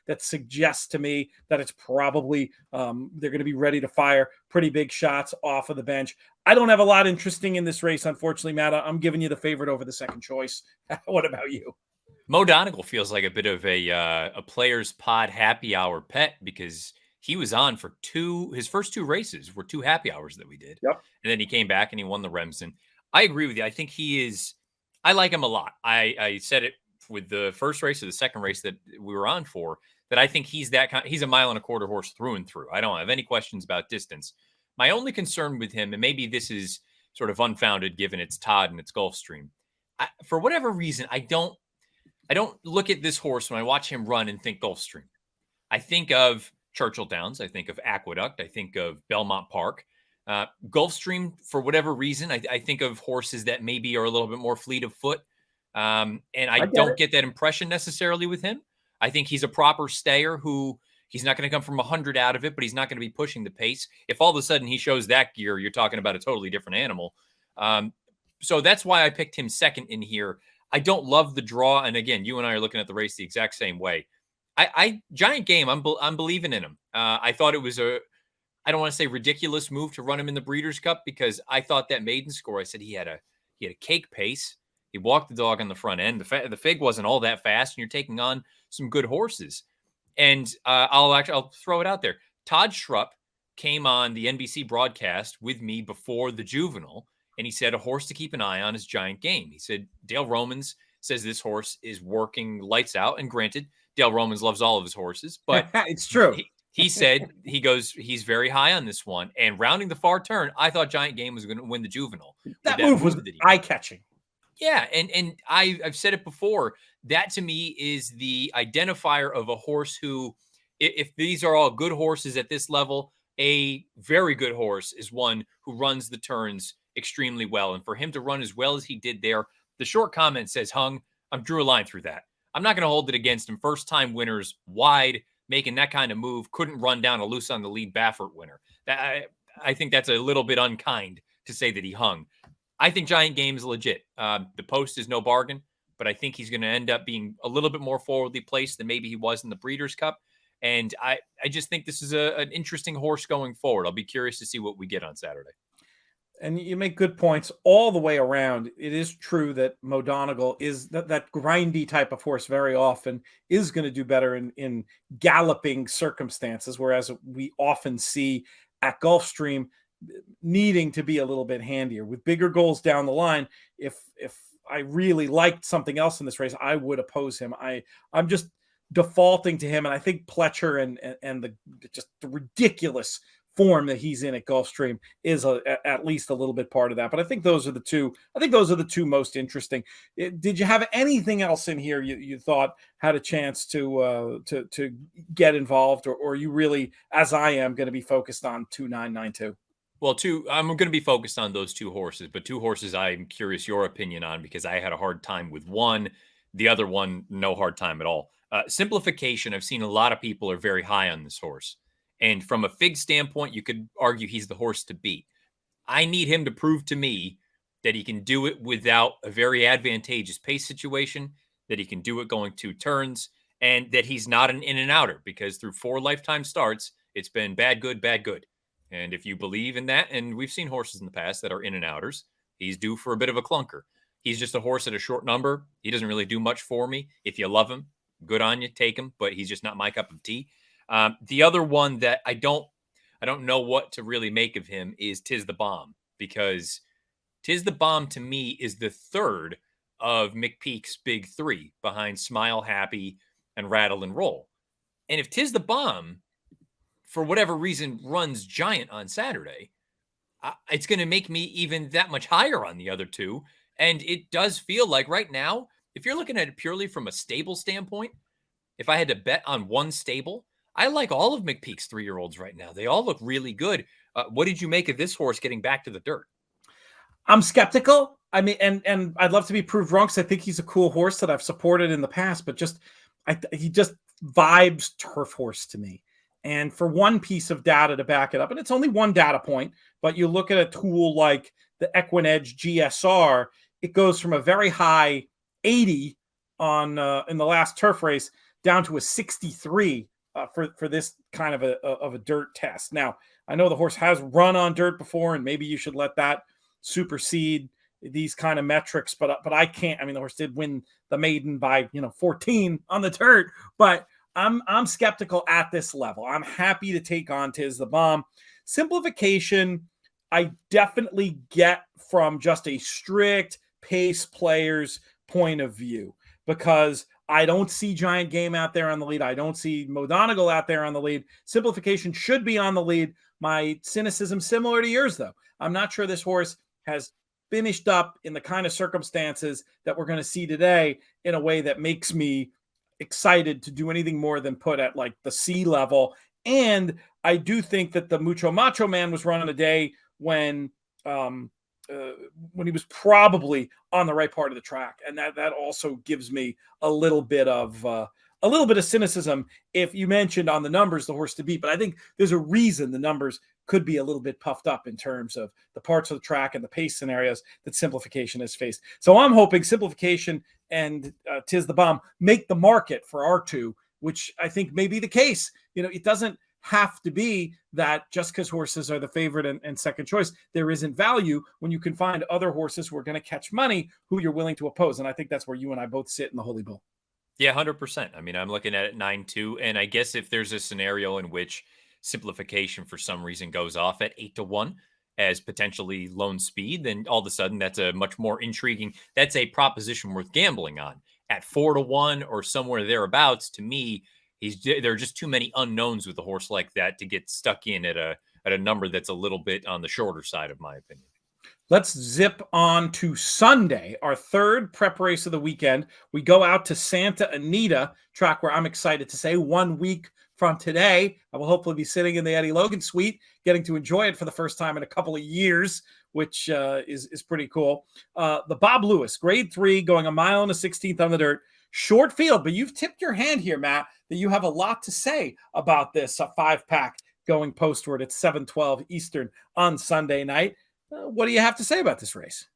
that suggests to me that it's probably they're going to be ready to fire pretty big shots off of the bench. I don't have a lot interesting in this race, unfortunately, Matt. I'm giving you the favorite over the second choice. What about you? Mo Donegal feels like a bit of a players pod happy hour pet, because he was on for his first 2 races were 2 happy hours that we did. Yep. And then he came back and he won the Remsen. I agree with you. I think I like him a lot. I said it with the first race or the second race that we were on for, that I think he's he's a 1.25 mile horse through and through. I don't have any questions about distance. My only concern with him, and maybe this is sort of unfounded given it's Todd and it's Gulfstream, for whatever reason, I don't look at this horse when I watch him run and think Gulfstream. I think of Churchill Downs. I think of Aqueduct. I think of Belmont Park. Gulfstream, for whatever reason, I think of horses that maybe are a little bit more fleet of foot. And I don't get that impression necessarily with him. I think he's a proper stayer who he's not going to come from 100 out of it, but he's not going to be pushing the pace. If all of a sudden he shows that gear, you're talking about a totally different animal. So that's why I picked him second in here. I don't love the draw. And again, you and I are looking at the race the exact same way. Giant Game, I'm believing in him. I thought it was I don't want to say ridiculous move to run him in the Breeders' Cup, because I thought that maiden score, I said he had a cake pace. He walked the dog on the front end. The fig wasn't all that fast, and you're taking on some good horses. And I'll throw it out there. Todd Schrupp came on the NBC broadcast with me before the Juvenile, and he said a horse to keep an eye on is Giant Game. He said Dale Romans says this horse is working lights out, and granted, Dale Romans loves all of his horses, but it's true. He said he's very high on this one. And rounding the far turn, I thought Giant Game was going to win the Juvenile. That move was eye-catching. Yeah, and I've said it before. That to me is the identifier of a horse who, if these are all good horses at this level, a very good horse is one who runs the turns extremely well. And for him to run as well as he did there, the short comment says, Hung, I drew a line through that. I'm not going to hold it against him. First-time winners, wide, making that kind of move, couldn't run down a loose on the lead Baffert winner. I think that's a little bit unkind to say that he hung. I think Giant Game is legit. The post is no bargain, but I think he's going to end up being a little bit more forwardly placed than maybe he was in the Breeders' Cup. And I just think this is an interesting horse going forward. I'll be curious to see what we get on Saturday. And you make good points all the way around. It is true that Mo Donegal is that grindy type of horse very often is going to do better in galloping circumstances, whereas we often see at Gulfstream needing to be a little bit handier with bigger goals down the line. If I really liked something else in this race, I would oppose him. I'm just defaulting to him, and I think Pletcher and the ridiculous form that he's in at Gulfstream is at least a little bit part of that. But I think those are the two. I think those are the two most interesting. Did you have anything else in here you thought had a chance to get involved, or you really, as I am, going to be focused on 2992? Well, I'm going to be focused on those two horses, but two horses I'm curious your opinion on, because I had a hard time with one. The other one, no hard time at all. Simplification, I've seen a lot of people are very high on this horse. And from a fig standpoint, you could argue he's the horse to beat. I need him to prove to me that he can do it without a very advantageous pace situation, that he can do it going 2 turns, and that he's not an in and outer, because through 4 lifetime starts, it's been bad, good, bad, good. And if you believe in that, and we've seen horses in the past that are in and outers, he's due for a bit of a clunker. He's just a horse at a short number. He doesn't really do much for me. If you love him, good on you, take him, but he's just not my cup of tea. The other one that I don't know what to really make of him is Tiz the Bomb, because Tiz the Bomb to me is the third of McPeak's big 3 behind Smile Happy and Rattle and Roll. And if Tiz the Bomb, for whatever reason, runs giant on Saturday, it's going to make me even that much higher on the other two. And it does feel like right now, if you're looking at it purely from a stable standpoint, if I had to bet on one stable, I like all of McPeak's 3-year-olds right now. They all look really good. What did you make of this horse getting back to the dirt? I'm skeptical. I mean, and I'd love to be proved wrong, because I think he's a cool horse that I've supported in the past, but he just vibes turf horse to me. And for one piece of data to back it up, and it's only one data point, but you look at a tool like the Equinedge GSR, it goes from a very high 80 on in the last turf race down to a 63 for this kind of a dirt test. Now, I know the horse has run on dirt before, and maybe you should let that supersede these kind of metrics, but I can't. I mean, the horse did win the maiden by 14 on the dirt, but I'm skeptical at this level. I'm happy to take on Tiz the Bomb. Simplification, I definitely get from just a strict pace player's point of view, because I don't see Giant Game out there on the lead. I don't see Mo Donegal out there on the lead. Simplification should be on the lead. My cynicism similar to yours, though. I'm not sure this horse has finished up in the kind of circumstances that we're going to see today in a way that makes me excited to do anything more than put at like the C level And I do think that the Mucho Macho Man was run on a day when he was probably on the right part of the track, and that also gives me a little bit of cynicism. If you mentioned on the numbers the horse to beat, but I think there's a reason the numbers could be a little bit puffed up in terms of the parts of the track and the pace scenarios that Simplification has faced. So I'm hoping Simplification and Tis the Bomb make the market for R2, which I think may be the case. It doesn't have to be that just because horses are the favorite and second choice, there isn't value when you can find other horses who are going to catch money who you're willing to oppose. And I think that's where you and I both sit in the Holy Bull. Yeah, 100%. I mean, I'm looking at it 9-2. And I guess if there's a scenario in which Simplification for some reason goes off at 8-1 as potentially lone speed, then all of a sudden that's a much more intriguing, that's a proposition worth gambling on. At 4-1 or somewhere thereabouts, to me, there are just too many unknowns with a horse like that to get stuck in at a number that's a little bit on the shorter side, of my opinion. Let's zip on to Sunday, our third prep race of the weekend. We go out to Santa Anita, track where I'm excited to say 1 week from today, I will hopefully be sitting in the Eddie Logan suite, getting to enjoy it for the first time in a couple of years, which is pretty cool. The Bob Lewis, grade 3, going 1 mile and a 16th on the dirt. Short field, but you've tipped your hand here, Matt, that you have a lot to say about this 5-pack going postward at 7:12 Eastern on Sunday night. What do you have to say about this race?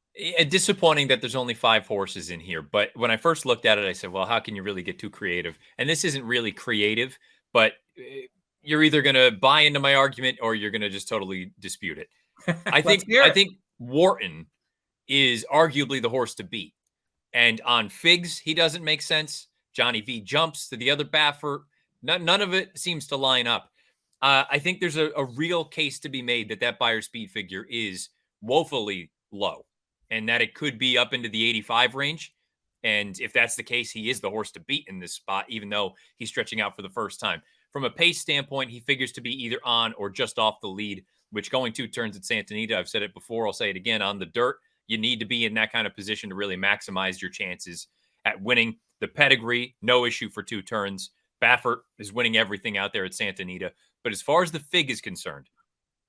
Disappointing that there's only 5 horses in here. But when I first looked at it, I said, well, how can you really get too creative? And this isn't really creative, but you're either going to buy into my argument or you're going to just totally dispute it. I think Wharton is arguably the horse to beat. And on figs, he doesn't make sense. Johnny V jumps to the other Baffert. None of it seems to line up. I think there's a real case to be made that Buyer speed figure is woefully low and that it could be up into the 85 range. And if that's the case, he is the horse to beat in this spot, even though he's stretching out for the first time. From a pace standpoint, he figures to be either on or just off the lead, which going 2 turns at Santa Anita, I've said it before, I'll say it again, on the dirt, you need to be in that kind of position to really maximize your chances at winning. The pedigree, no issue for 2 turns. Baffert is winning everything out there at Santa Anita. But as far as the fig is concerned,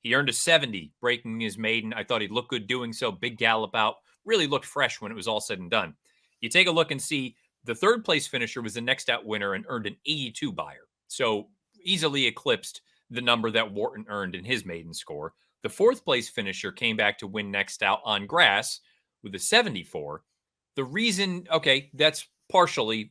he earned a 70 breaking his maiden. I thought he'd look good doing so. Big gallop out. Really looked fresh when it was all said and done. You take a look and see the 3rd place finisher was the next out winner and earned an 82 Buyer. So easily eclipsed the number that Wharton earned in his maiden score. The 4th place finisher came back to win next out on grass with a 74. The reason, okay, that's partially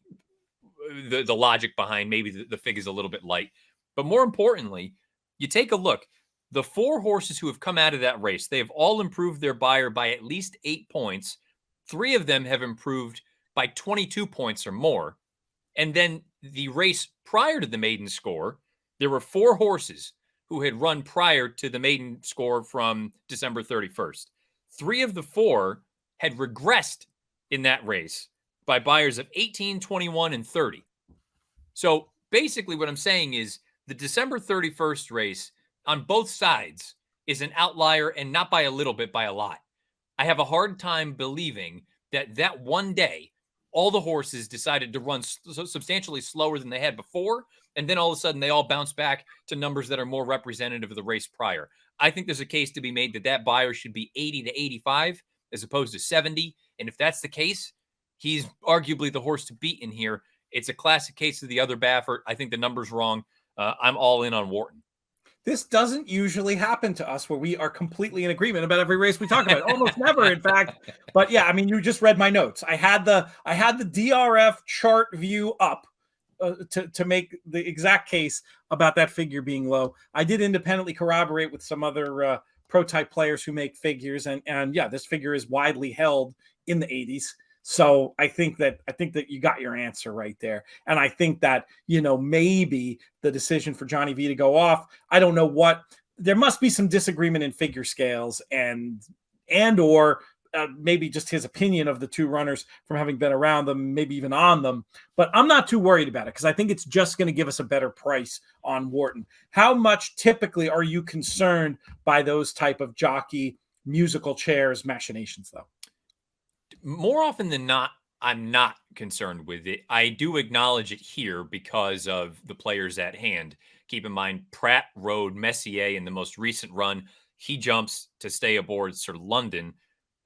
the logic behind maybe the fig is a little bit light. But more importantly, you take a look. The 4 horses who have come out of that race, they have all improved their Buyer by at least 8 points. 3 of them have improved by 22 points or more. And then the race prior to the maiden score, there were 4 horses who had run prior to the maiden score from December 31st. 3 of the 4 had regressed in that race by Buyers of 18, 21, and 30. So basically what I'm saying is the December 31st race on both sides is an outlier, and not by a little bit, by a lot. I have a hard time believing that one day all the horses decided to run substantially slower than they had before, and then all of a sudden they all bounce back to numbers that are more representative of the race prior. I think there's a case to be made that Buyer should be 80 to 85 as opposed to 70, and if that's the case, he's arguably the horse to beat in here. It's a classic case of the other Baffert. I think the number's wrong. I'm all in on Wharton. This doesn't usually happen to us where we are completely in agreement about every race we talk about. Almost never, in fact. But yeah, I mean, you just read my notes. I had the DRF chart view up to make the exact case about that figure being low. I did independently corroborate with some other pro-type players who make figures, and yeah, this figure is widely held in the 80s. So I think that you got your answer right there. And I think that, maybe the decision for Johnny V to go off, I don't know what, there must be some disagreement in figure scales and or maybe just his opinion of the 2 runners from having been around them, maybe even on them. But I'm not too worried about it because I think it's just going to give us a better price on Wharton. How much typically are you concerned by those type of jockey musical chairs machinations, though? More often than not, I'm not concerned with it. I do acknowledge it here because of the players at hand. Keep in mind, Pratt rode Messier in the most recent run. He jumps to stay aboard Sir London.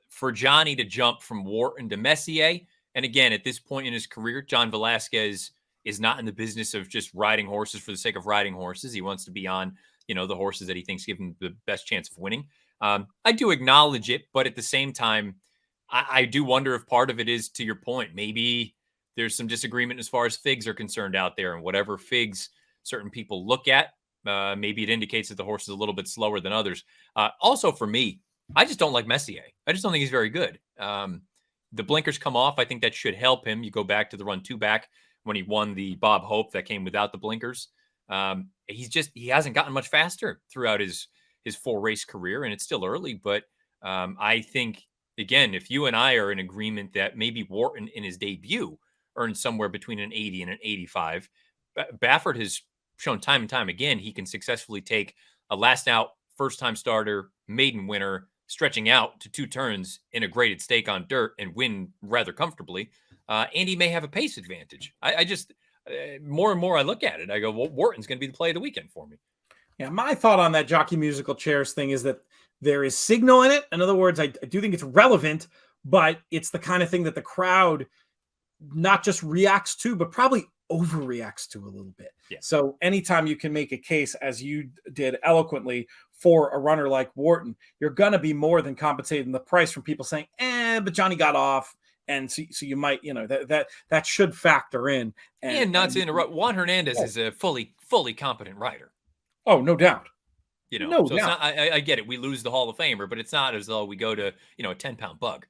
For Johnny to jump from Wharton to Messier, and again, at this point in his career, John Velasquez is not in the business of just riding horses for the sake of riding horses. He wants to be on, the horses that he thinks give him the best chance of winning. I do acknowledge it, but at the same time, I do wonder if part of it is, to your point, maybe there's some disagreement as far as figs are concerned out there, and whatever figs certain people look at, maybe it indicates that the horse is a little bit slower than others. Also, for me, I just don't like Messier. I just don't think he's very good. The blinkers come off. I think that should help him. You go back to the run 2 back when he won the Bob Hope that came without the blinkers. He hasn't gotten much faster throughout his 4-race career, and it's still early. But I think, again, if you and I are in agreement that maybe Wharton in his debut earned somewhere between an 80 and an 85, Baffert has shown time and time again he can successfully take a last out, first-time starter, maiden winner, stretching out to 2 turns in a graded stake on dirt and win rather comfortably. And he may have a pace advantage. I just, more and more I look at it, I go, well, Wharton's going to be the play of the weekend for me. Yeah, my thought on that jockey musical chairs thing is that there is signal in it. In other words, I do think it's relevant, but it's the kind of thing that the crowd not just reacts to, but probably overreacts to a little bit. Yeah. So anytime you can make a case, as you did eloquently, for a runner like Wharton, you're going to be more than compensating the price from people saying, but Johnny got off. And so you might, that should factor in. And not to interrupt, Juan Hernandez is a fully competent rider. Oh, no doubt. No doubt. It's not, I get it. We lose the Hall of Famer, but it's not as though we go to, a 10-pound bug.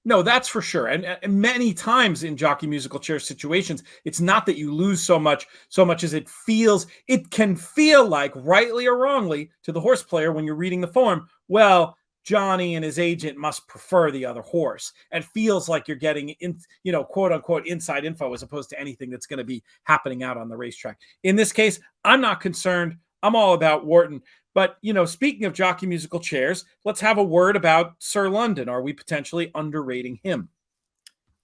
No, that's for sure. And many times in jockey musical chair situations, it's not that you lose so much as it can feel like, rightly or wrongly, to the horse player when you're reading the form, well, Johnny and his agent must prefer the other horse. It feels like you're getting in, quote unquote inside info as opposed to anything that's going to be happening out on the racetrack. In this case, I'm not concerned. I'm all about Wharton. But, speaking of jockey musical chairs, let's have a word about Sir London. Are we potentially underrating him?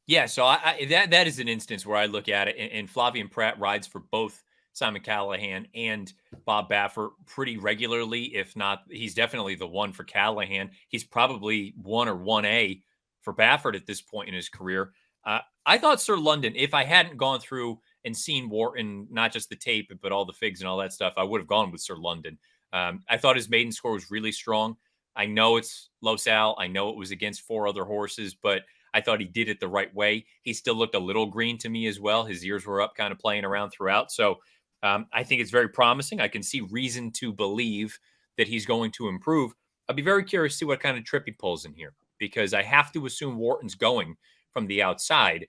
Yeah, so that is an instance where I look at it, and Flavien Prat rides for both Simon Callahan and Bob Baffert pretty regularly. If not, he's definitely the one for Callahan. He's probably 1 or 1A for Baffert at this point in his career. I thought Sir London, if I hadn't gone through and seen Wharton, not just the tape, but all the figs and all that stuff, I would have gone with Sir London. I thought his maiden score was really strong. I know it's Los Al. I know it was against 4 other horses, but I thought he did it the right way. He still looked a little green to me as well. His ears were up, kind of playing around throughout. So I think it's very promising. I can see reason to believe that he's going to improve. I'll be very curious to see what kind of trip he pulls in here, because I have to assume Wharton's going from the outside.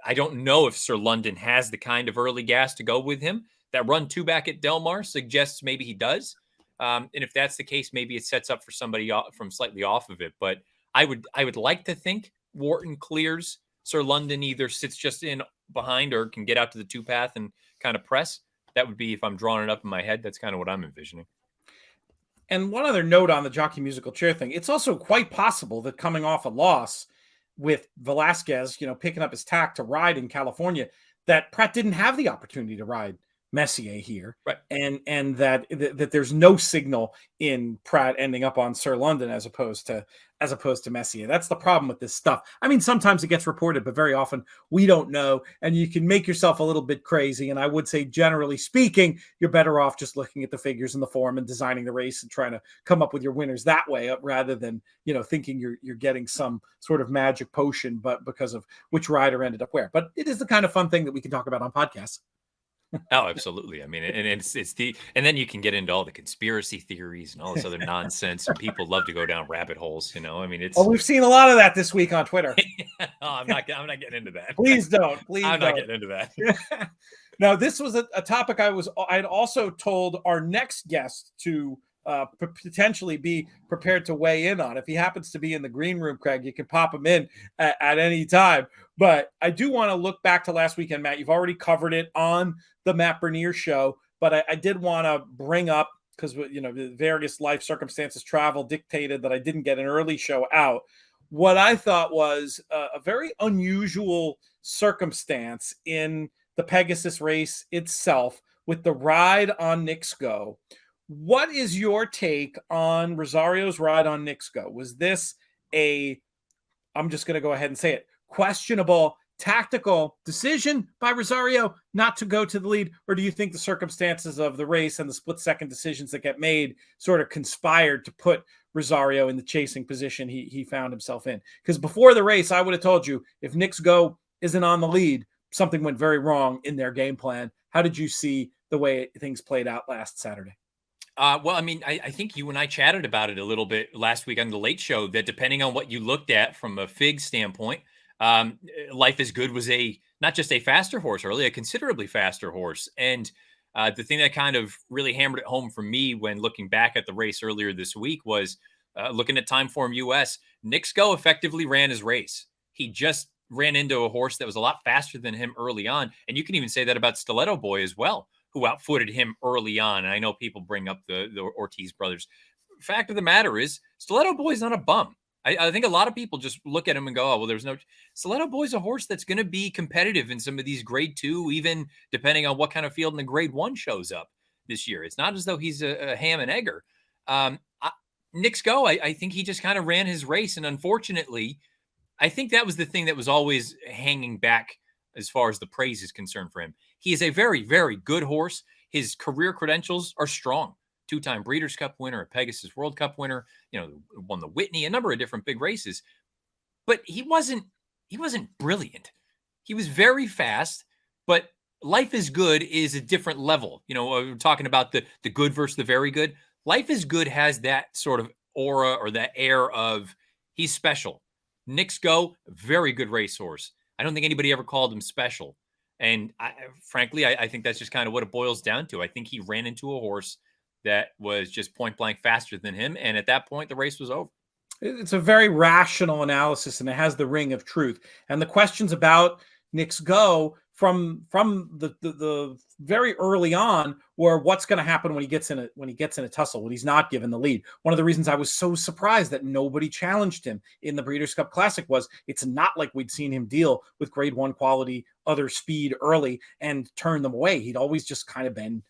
I don't know if Sir London has the kind of early gas to go with him. That run 2 back at Del Mar suggests maybe he does. And if that's the case, maybe it sets up for somebody from slightly off of it. But I would like to think Wharton clears. Sir London either sits just in behind or can get out to the 2 path and kind of press. That would be, if I'm drawing it up in my head, that's kind of what I'm envisioning. And one other note on the jockey musical chair thing, it's also quite possible that coming off a loss with Velasquez, picking up his tack to ride in California, that Pratt didn't have the opportunity to ride Messier here, right? And that there's no signal in Pratt ending up on Sir London as opposed to Messier. That's the problem with this stuff. I mean, sometimes it gets reported, but very often we don't know, and you can make yourself a little bit crazy. And I would say, generally speaking, you're better off just looking at the figures in the form and designing the race and trying to come up with your winners that way, rather than thinking you're getting some sort of magic potion, but because of which rider ended up where. But it is the kind of fun thing that we can talk about on podcasts. Oh, absolutely. I mean, and and then you can get into all the conspiracy theories and all this other nonsense. And people love to go down rabbit holes, I mean, it's. Oh, we've seen a lot of that this week on Twitter. Oh, I'm not getting into that. Please don't. I'm not getting into that. Now, this was a topic I'd also told our next guest to potentially be prepared to weigh in on. If he happens to be in the green room, Craig, you can pop him in at any time. But I do want to look back to last weekend, Matt. You've already covered it on the Matt Bernier show, but I did want to bring up, because the various life circumstances, travel dictated that I didn't get an early show out, what I thought was a very unusual circumstance in the Pegasus race itself, with the ride on Knicks Go. What is your take on Rosario's ride on Knicks Go? Was this I'm just going to go ahead and say it, questionable tactical decision by Rosario not to go to the lead? Or do you think the circumstances of the race and the split-second decisions that get made sort of conspired to put Rosario in the chasing position he found himself in? Because before the race, I would have told you, if Knicks Go isn't on the lead, something went very wrong in their game plan. How did you see the way things played out last Saturday? Well, I mean, I think you and I chatted about it a little bit last week on the Late Show, that depending on what you looked at from a FIG standpoint, Life is Good was not just a faster horse early, a considerably faster horse. And the thing that kind of really hammered it home for me when looking back at the race earlier this week was looking at Timeform US. Knicks Go effectively ran his race. He just ran into a horse that was a lot faster than him early on. And you can even say that about Stiletto Boy as well, who outfooted him early on. And I know people bring up the Ortiz brothers. Fact of the matter is, Stiletto Boy's not a bum. I think a lot of people just look at him and go, oh, well, there's no... Stiletto Boy's a horse that's going to be competitive in some of these grade 2, even depending on what kind of field in the grade 1 shows up this year. It's not as though he's a ham and egger. Knicks Go, I think he just kind of ran his race. And unfortunately, I think that was the thing that was always hanging back as far as the praise is concerned for him. He is a very, very good horse. His career credentials are strong. 2-time Breeders' Cup winner, a Pegasus World Cup winner, won the Whitney, a number of different big races. But he wasn't brilliant. He was very fast, but Life is Good is a different level. We're talking about the good versus the very good. Life is Good has that sort of aura or that air of he's special. Knicks Go, very good racehorse. I don't think anybody ever called him special. And frankly, I think that's just kind of what it boils down to. I think he ran into a horse that was just point blank faster than him. And at that point, the race was over. It's a very rational analysis, and it has the ring of truth. And the questions about Knicks Go from the very early on were what's going to happen when he gets in a tussle, when he's not given the lead. One of the reasons I was so surprised that nobody challenged him in the Breeders' Cup Classic was it's not like we'd seen him deal with grade 1 quality, other speed early and turn them away. He'd always just kind of been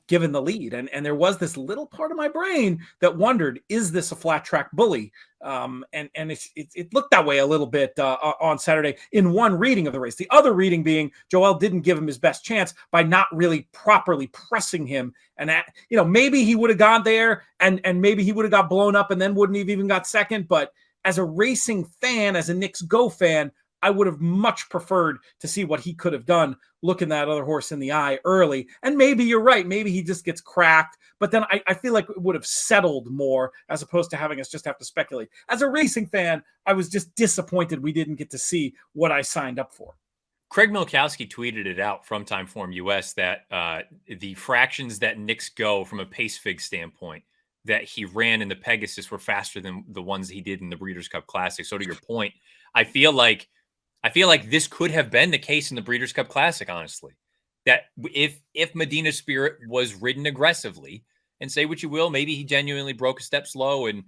given the lead. And there was this little part of my brain that wondered, is this a flat track bully? And it looked that way a little bit on Saturday in one reading of the race. The other reading being Joel didn't give him his best chance by not really properly pressing him. And maybe he would have gone there and maybe he would have got blown up and then wouldn't have even got second. But as a racing fan, as a Knicks Go fan, I would have much preferred to see what he could have done looking that other horse in the eye early. And maybe you're right. Maybe he just gets cracked. But then I feel like it would have settled more as opposed to having us just have to speculate. As a racing fan, I was just disappointed we didn't get to see what I signed up for. Craig Milkowski tweeted it out from Timeform US that the fractions that Knicks Go from a pace fig standpoint that he ran in the Pegasus were faster than the ones he did in the Breeders' Cup Classic. So to your point, I feel like this could have been the case in the Breeders' Cup Classic, honestly. That if Medina Spirit was ridden aggressively, and say what you will, maybe he genuinely broke a step slow, and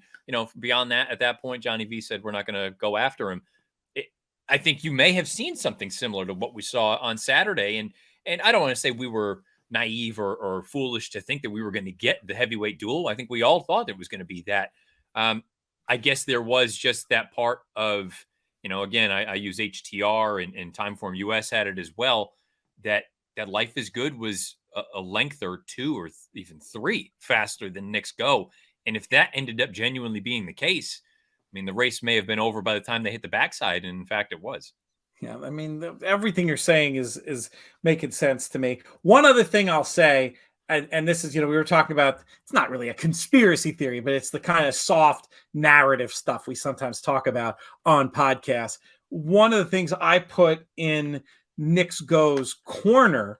beyond that, at that point, Johnny V said we're not going to go after him. I think you may have seen something similar to what we saw on Saturday, and I don't want to say we were naive or foolish to think that we were going to get the heavyweight duel. I think we all thought it was going to be that. I guess there was just that part of, again, I use HTR and Timeform US had it as well, that Life is Good was a length or 2 or even 3 faster than Knicks Go. And if that ended up genuinely being the case, I mean, the race may have been over by the time they hit the backside. And in fact, it was. Yeah, I mean, everything you're saying is making sense to me. One other thing I'll say, and this is, we were talking about, it's not really a conspiracy theory, but it's the kind of soft narrative stuff we sometimes talk about on podcasts. One of the things I put in Knicks Go's corner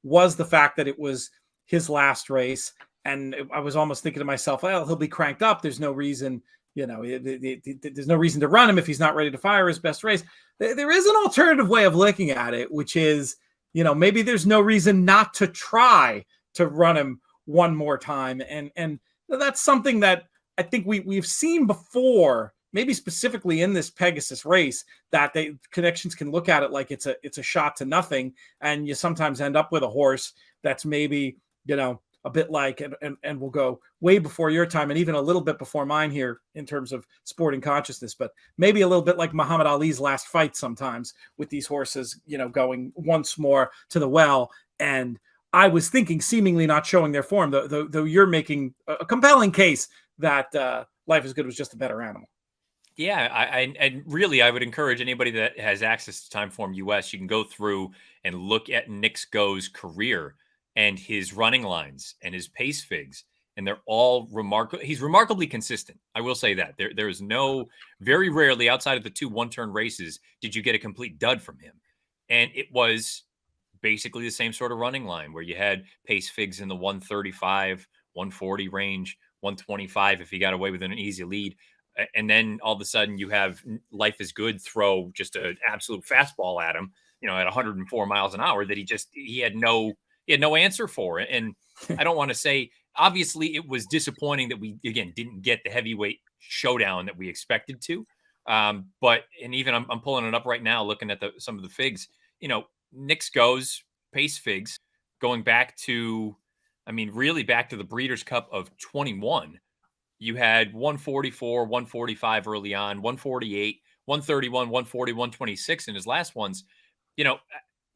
was the fact that it was his last race. And I was almost thinking to myself, well, he'll be cranked up. There's no reason, there's no reason to run him if he's not ready to fire his best race. There is an alternative way of looking at it, which is, maybe there's no reason not to try to run him one more time. And that's something that I think we've seen before maybe specifically in this Pegasus race, that connections can look at it like it's a shot to nothing, and you sometimes end up with a horse that's maybe, a bit like, and we'll go way before your time and even a little bit before mine here in terms of sporting consciousness, but maybe a little bit like Muhammad Ali's last fight sometimes with these horses, going once more to the well. And I was thinking seemingly not showing their form, though you're making a compelling case that Life is Good was just a better animal. Yeah, and really, I would encourage anybody that has access to Timeform US, you can go through and look at Nick Go's career and his running lines and his pace figs, and they're all remarkable. He's remarkably consistent. I will say that there is very rarely outside of the 2 one-turn races did you get a complete dud from him, and it was basically the same sort of running line where you had pace figs in the 135, 140 range, 125 if he got away with an easy lead. And then all of a sudden you have Life is Good throw just an absolute fastball at him, at 104 miles an hour that he had no answer for it. And I don't want to say, obviously it was disappointing that we, again, didn't get the heavyweight showdown that we expected to. But even I'm pulling it up right now, looking at some of the figs, Nick Go's pace figs going back to, really back to the Breeders' Cup of 21. You had 144, 145 early on, 148, 131, 140, 126 in his last ones.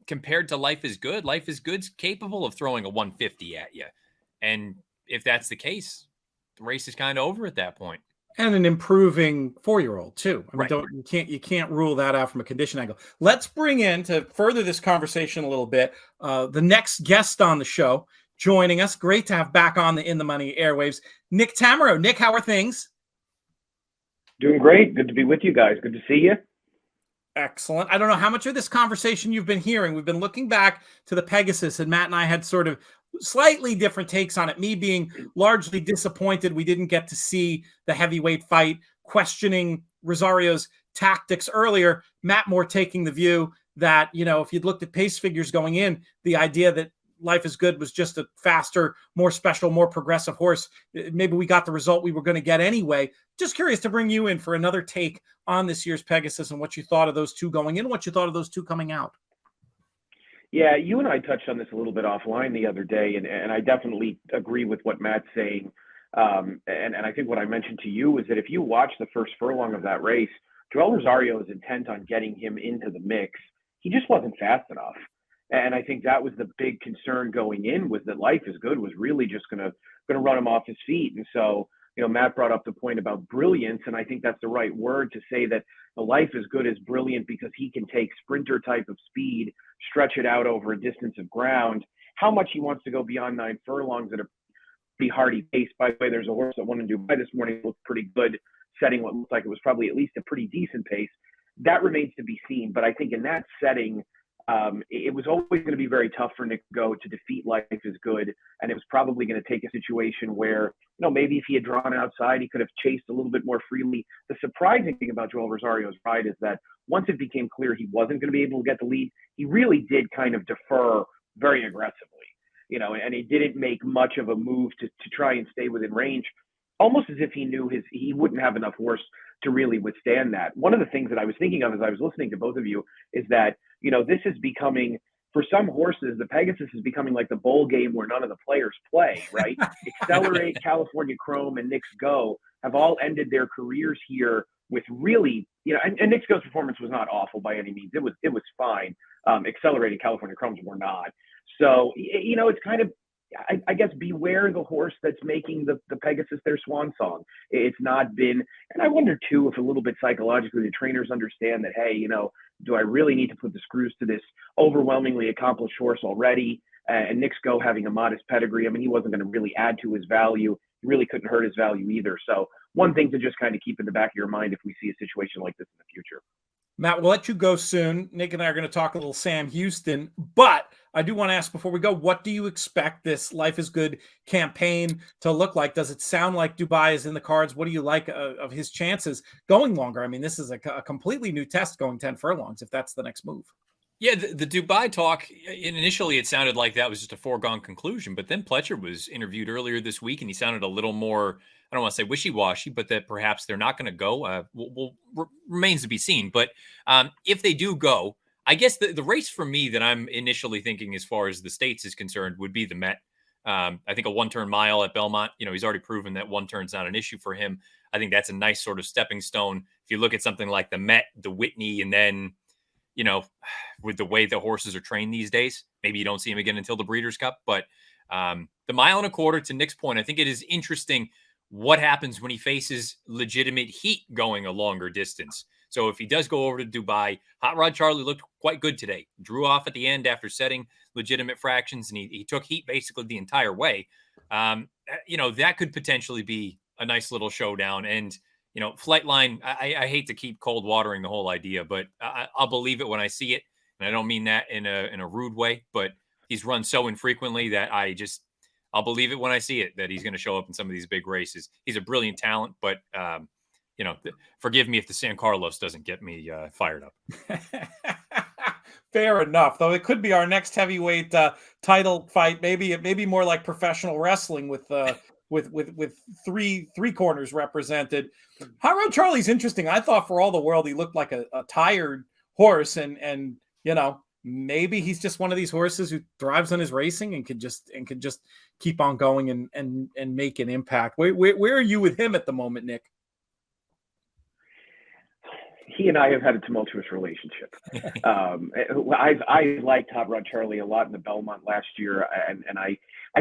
Compared to Life is Good's capable of throwing a 150 at you. And if that's the case, the race is kind of over at that point. And an improving 4-year-old too. Right. You can't rule that out from a condition angle. Let's bring in, to further this conversation a little bit, the next guest on the show joining us. Great to have back on the In the Money airwaves, Nick Tammaro. Nick, how are things? Doing great. Good to be with you guys. Good to see you. Excellent. I don't know how much of this conversation you've been hearing. We've been looking back to the Pegasus, and Matt and I had sort of slightly different takes on it. Me being largely disappointed we didn't get to see the heavyweight fight, questioning Rosario's tactics earlier. Matt more taking the view that, if you'd looked at pace figures going in, the idea that Life is Good was just a faster, more special, more progressive horse, maybe we got the result we were going to get anyway. Just curious to bring you in for another take on this year's Pegasus and what you thought of those two going in, what you thought of those two coming out. Yeah, you and I touched on this a little bit offline the other day, and I definitely agree with what Matt's saying. And I think what I mentioned to you is that if you watch the first furlong of that race, Joel Rosario is intent on getting him into the mix. He just wasn't fast enough. And I think that was the big concern going in, was that Life is Good was really just going to run him off his feet. And so, Matt brought up the point about brilliance, and I think that's the right word to say that the Life is Good is brilliant because he can take sprinter type of speed, stretch it out over a distance of ground. How much he wants to go beyond 9 furlongs at a pretty hardy pace. By the way, there's a horse that won in Dubai this morning, looked pretty good, setting what looked like it was probably at least a pretty decent pace. That remains to be seen. But I think in that setting, it was always going to be very tough for Nick Go to defeat Life is Good. And it was probably going to take a situation where, maybe if he had drawn outside, he could have chased a little bit more freely. The surprising thing about Joel Rosario's ride is that once it became clear he wasn't going to be able to get the lead, he really did kind of defer very aggressively, and he didn't make much of a move to try and stay within range, almost as if he knew he wouldn't have enough horse to really withstand that. One of the things that I was thinking of as I was listening to both of you is that, this is becoming, for some horses, the Pegasus is becoming like the bowl game where none of the players play, right? Accelerate, California Chrome, and Nick Go have all ended their careers here with really, and Nick Go's performance was not awful by any means. It was fine. Accelerated, California Chromes were not. So, it's kind of, I guess, beware the horse that's making the Pegasus their swan song. It's not been, and I wonder too if a little bit psychologically the trainers understand that, hey, do I really need to put the screws to this overwhelmingly accomplished horse already? And Nick Go having a modest pedigree, he wasn't going to really add to his value. He really couldn't hurt his value either. So one thing to just kind of keep in the back of your mind if we see a situation like this in the future. Matt, we'll let you go soon. Nick and I are going to talk a little Sam Houston, but I do want to ask before we go, what do you expect this Life is Good campaign to look like? Does it sound like Dubai is in the cards? What do you like of his chances going longer? This is a completely new test going 10 furlongs, if that's the next move. Yeah, the Dubai talk, initially it sounded like that was just a foregone conclusion, but then Pletcher was interviewed earlier this week and he sounded a little more I don't want to say wishy-washy, but that perhaps they're not going to go. Remains to be seen. But if they do go, I guess the race for me that I'm initially thinking as far as the States is concerned would be the Met. I think a one-turn mile at Belmont, he's already proven that one turn's not an issue for him. I think that's a nice sort of stepping stone. If you look at something like the Met, the Whitney, and then, with the way the horses are trained these days, maybe you don't see him again until the Breeders' Cup. But the mile and a quarter, to Nick's point, I think it is interesting what happens when he faces legitimate heat going a longer distance. So if he does go over to Dubai, Hot Rod Charlie looked quite good today. Drew off at the end after setting legitimate fractions, and he took heat basically the entire way. That could potentially be a nice little showdown. And, Flightline, I hate to keep cold watering the whole idea, but I'll believe it when I see it. And I don't mean that in a rude way, but he's run so infrequently that I'll believe it when I see it, that he's going to show up in some of these big races. He's a brilliant talent, but, forgive me if the San Carlos doesn't get me fired up. Fair enough, though. It could be our next heavyweight title fight. Maybe more like professional wrestling with three corners represented. Hot Rod Charlie's interesting. I thought for all the world he looked like a tired horse, and maybe he's just one of these horses who thrives on his racing and can just keep on going and make an impact. Where are you with him at the moment, Nick? He and I have had a tumultuous relationship. I liked Hot Rod Charlie a lot in the Belmont last year, and I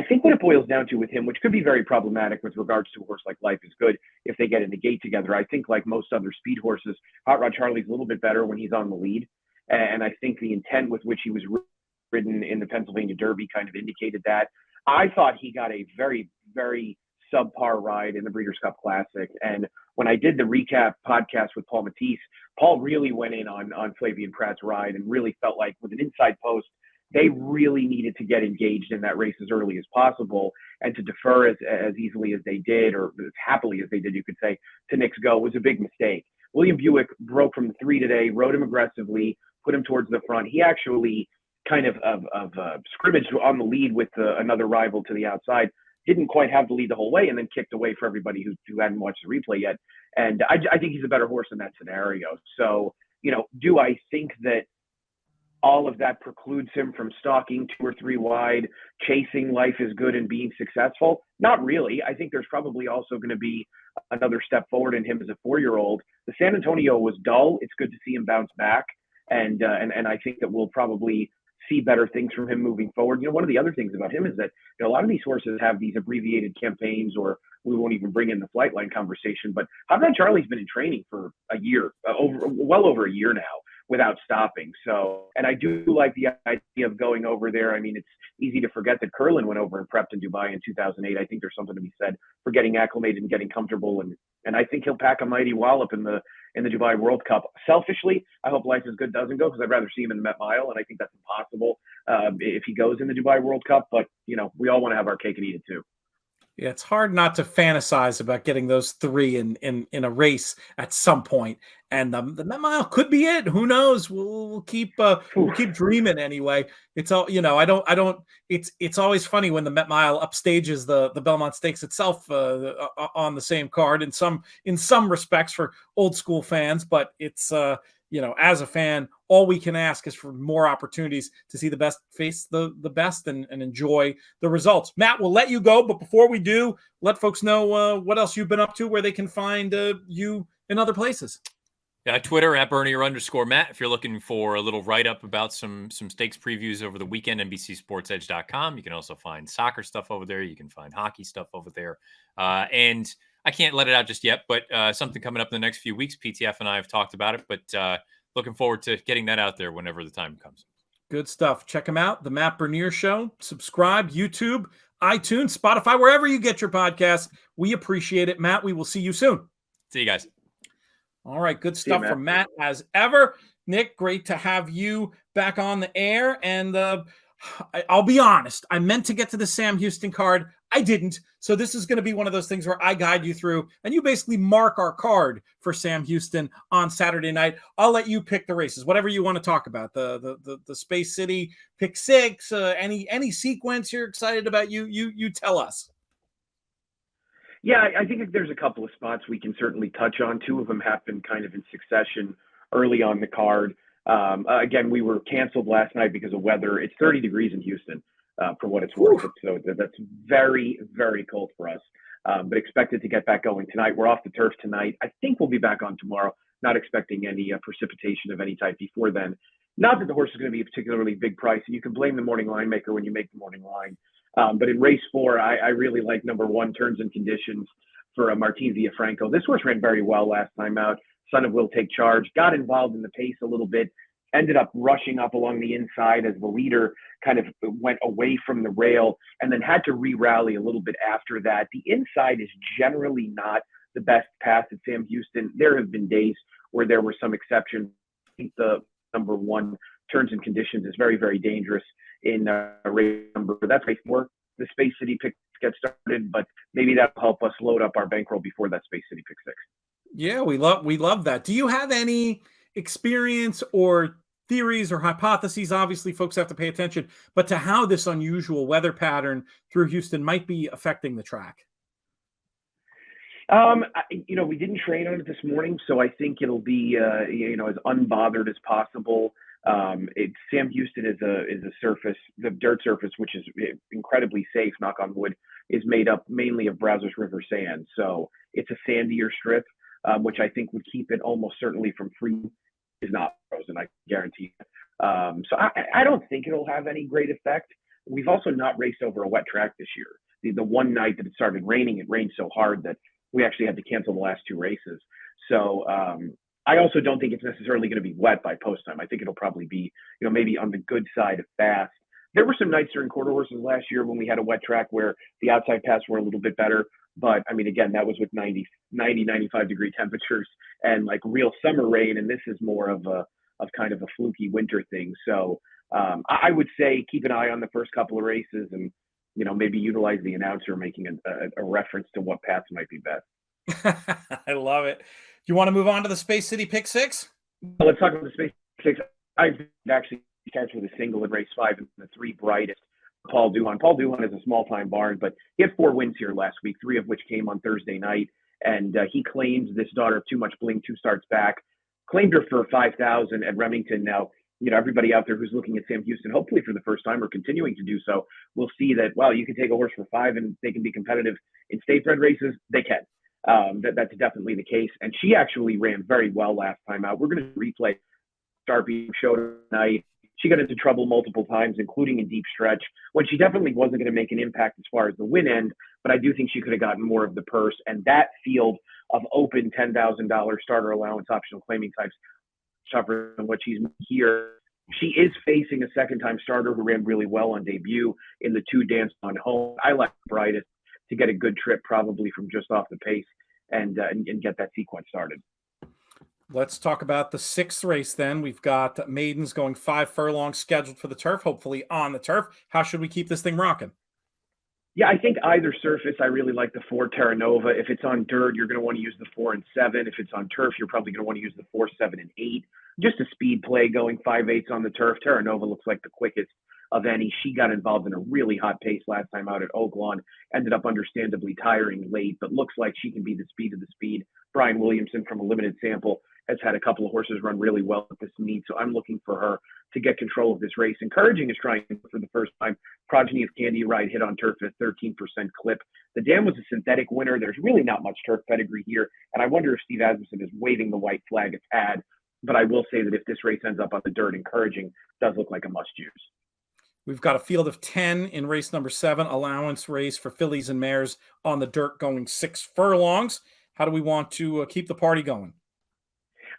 think what it boils down to with him, which could be very problematic with regards to a horse like Life is Good if they get in the gate together. I think like most other speed horses, Hot Rod Charlie's a little bit better when he's on the lead, and I think the intent with which he was ridden in the Pennsylvania Derby kind of indicated that. I thought he got a very, very subpar ride in the Breeders' Cup Classic, and when I did the recap podcast with Paul Matisse, Paul really went in on Flavien Prat's ride and really felt like with an inside post, they really needed to get engaged in that race as early as possible, and to defer as easily as they did, or as happily as they did, you could say, to Nick's go was a big mistake. William Buick broke from the 3 today, rode him aggressively, put him towards the front. He actually kind of scrimmaged on the lead with another rival to the outside, didn't quite have the lead the whole way, and then kicked away for everybody who hadn't watched the replay yet. And I think he's a better horse in that scenario. So, do I think that all of that precludes him from stalking 2 or 3 wide, chasing Life is Good and being successful? Not really. I think there's probably also going to be another step forward in him as a 4-year-old. The San Antonio was dull. It's good to see him bounce back. And I think that we'll probably see better things from him moving forward. One of the other things about him is that a lot of these horses have these abbreviated campaigns, or we won't even bring in the Flightline conversation, but Hot Rod Charlie's been in training for a year, well over a year now, without stopping. So, and I do like the idea of going over there. I mean, it's easy to forget that Curlin went over and prepped in Dubai in 2008. I think there's something to be said for getting acclimated and getting comfortable. And I think he'll pack a mighty wallop in the Dubai World Cup. Selfishly, I hope Life is Good doesn't go, because I'd rather see him in the Met Mile, and I think that's impossible if he goes in the Dubai World Cup. But, we all want to have our cake and eat it too. Yeah, it's hard not to fantasize about getting those 3 in a race at some point, and the Met Mile could be it. Who knows? We'll keep dreaming anyway. It's all I don't. It's always funny when the Met Mile upstages the Belmont Stakes itself on the same card in some respects for old school fans, but it's as a fan, all we can ask is for more opportunities to see the best face the best and enjoy the results. Matt, we'll let you go, but before we do, let folks know what else you've been up to, where they can find you in other places. Yeah, Twitter at Bernier_Matt. If you're looking for a little write-up about some stakes previews over the weekend, NBCSportsEdge.com. You can also find soccer stuff over there. You can find hockey stuff over there. And I can't let it out just yet, but something coming up in the next few weeks. PTF and I have talked about it, but looking forward to getting that out there whenever the time comes. Good stuff. Check him out, The Matt Bernier Show. Subscribe, YouTube, iTunes, Spotify, wherever you get your podcasts. We appreciate it. Matt, we will see you soon. See you guys. All right, good stuff from Matt as ever. Nick, great to have you back on the air. And I'll be honest, I meant to get to the Sam Houston card. I didn't. So this is going to be one of those things where I guide you through and you basically mark our card for Sam Houston on Saturday night. I'll let you pick the races, whatever you want to talk about. The Space City pick 6, any sequence you're excited about, you tell us. Yeah, I think there's a couple of spots we can certainly touch on. Two of them happened kind of in succession early on the card. Again, we were canceled last night because of weather. It's 30 degrees in Houston, for what it's worth. So that's very, very cold for us. But expected to get back going tonight. We're off the turf tonight. I think we'll be back on tomorrow. Not expecting any precipitation of any type before then. Not that the horse is going to be a particularly big price, and you can blame the morning line maker when you make the morning line. But in race 4, I really like number 1, Turns and Conditions, for Martin Villafranco. This horse ran very well last time out. Son of Will Take Charge, got involved in the pace a little bit, ended up rushing up along the inside as the leader kind of went away from the rail, and then had to re-rally a little bit after that. The inside is generally not the best path at Sam Houston. There have been days where there were some exceptions. I think the number 1, Turns and Conditions, is very, very dangerous in race number. That's race 4. The Space City pick get started, but maybe that'll help us load up our bankroll before that Space City pick 6. Yeah, we love that. Do you have any experience or theories or hypotheses? Obviously, folks have to pay attention, but to how this unusual weather pattern through Houston might be affecting the track? We didn't train on it this morning, so I think it'll be, as unbothered as possible. Sam Houston is a surface, the dirt surface, which is incredibly safe, knock on wood, is made up mainly of Brazos River sand. So it's a sandier strip, which I think would keep it almost certainly from freezing. Is not frozen, I guarantee. So I don't think it'll have any great effect. We've also not raced over a wet track this year. The one night that it started raining, it rained so hard that we actually had to cancel the last 2 races. So I also don't think it's necessarily going to be wet by post time. I think it'll probably be, maybe on the good side of fast. There were some nights during quarter horses last year when we had a wet track where the outside paths were a little bit better. But I mean, again, that was with 95 degree temperatures and like real summer rain. And this is more of kind of a fluky winter thing. So I would say keep an eye on the first couple of races and, maybe utilize the announcer making a reference to what paths might be best. I love it. You want to move on to the Space City pick 6? Let's talk about the Space 6. I actually starts with a single in race 5 and the 3 brightest. Paul Duhan. Paul Duhan is a small-time barn, but he had 4 wins here last week, 3 of which came on Thursday night. And he claims this daughter of Too Much Bling 2 starts back. Claimed her for $5,000 at Remington. Now, everybody out there who's looking at Sam Houston, hopefully for the first time or continuing to do so, will see that, well, you can take a horse for $5 and they can be competitive in state-bred races. They can. That's definitely the case. And she actually ran very well last time out. We're going to replay start being showed tonight. She got into trouble multiple times, including in deep stretch, when she definitely wasn't going to make an impact as far as the win end, but I do think she could have gotten more of the purse. And that field of open $10,000 starter allowance optional claiming types tougher than what she's here. She is facing a second-time starter who ran really well on debut in the 2 Dance on Home. I like Brightest to get a good trip probably from just off the pace and get that sequence started. Let's talk about the 6th race then. We've got maidens going 5 furlongs scheduled for the turf, hopefully on the turf. How should we keep this thing rocking? Yeah, I think either surface, I really like the 4 Terra Nova. If it's on dirt, you're going to want to use the 4 and 7. If it's on turf, you're probably going to want to use the 4, 7, and 8. Just a speed play going 5/8 on the turf. Terra Nova looks like the quickest of any. She got involved in a really hot pace last time out at Oaklawn, ended up understandably tiring late, but looks like she can be the speed of the speed. Brian Williamson from a limited sample has had a couple of horses run really well at this meet, so I'm looking for her to get control of this race. Encouraging is trying for the first time. Progeny of Candy Ride hit on turf at 13% clip. The dam was a synthetic winner. There's really not much turf pedigree here, and I wonder if Steve Asmussen is waving the white flag it's had. But I will say that if this race ends up on the dirt, Encouraging does look like a must-use. We've got a field of 10 in race number 7, allowance race for fillies and mares on the dirt going 6 furlongs. How do we want to keep the party going?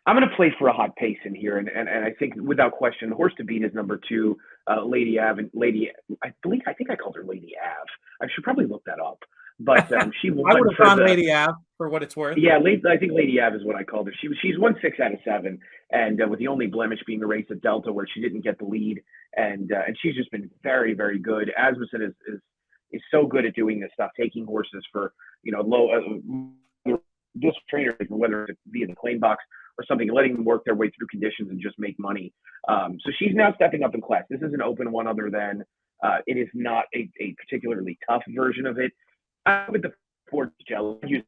I'm going to play for a hot pace in here, and I think without question, the horse to beat is number 2, Lady Ave. I think I called her Lady Ave. I should probably look that up. But she won. I would have gone Lady Ave for what it's worth. Yeah, I think Lady Ave is what I called her. She's won 6 out of 7, and with the only blemish being the race at Delta where she didn't get the lead, and she's just been very, very good. Asmussen is so good at doing this stuff, taking horses for low this trainer, whether it be in the claim box or something, letting them work their way through conditions and just make money. So she's now stepping up in class. This is an open one, other than it is not a particularly tough version of it. With the poor Jelly.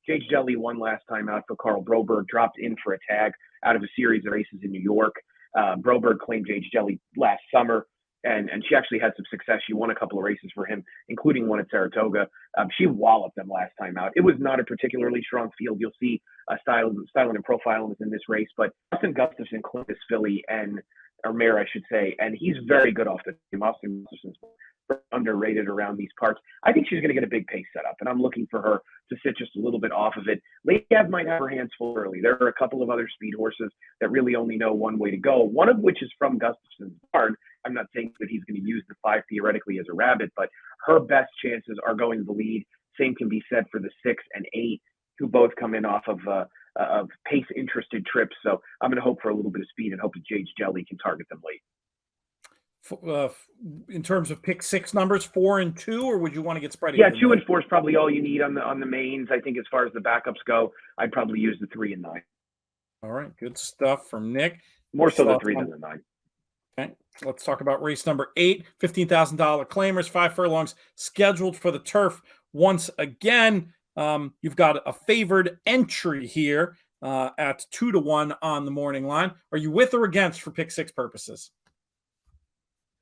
J.H. Jelly won last time out for Carl Broberg, dropped in for a tag out of a series of races in New York. Broberg claimed J.H. Jelly last summer, and she actually had some success. She won a couple of races for him, including one at Saratoga. She walloped them last time out. It was not a particularly strong field. You'll see Styling and Profiling in this race, but Austin Gustafson clipped this filly, or mare, I should say, and he's very good off the team. Austin Gustafson's underrated around these parts. I think she's going to get a big pace set up, and I'm looking for her to sit just a little bit off of it. Lady Gav might have her hands full early. There are a couple of other speed horses that really only know one way to go, one of which is from Gustafson's barn. I'm not saying that he's going to use the 5 theoretically as a rabbit, but her best chances are going to the lead. Same can be said for the 6 and 8, who both come in off of pace-interested trips. So I'm going to hope for a little bit of speed and hope that J.H. Jelly can target them late. In terms of pick 6 numbers, 4 and 2, or would you want to get spread? Yeah, 2 and 4 is probably all you need on the mains. I think as far as the backups go, I'd probably use the 3 and 9. All right, good stuff from Nick. More so the 3 than the 9. Okay, let's talk about race number 8. $15,000 claimers, 5 furlongs scheduled for the turf. Once again, you've got a favored entry here at 2-1 on the morning line. Are you with or against for pick 6 purposes?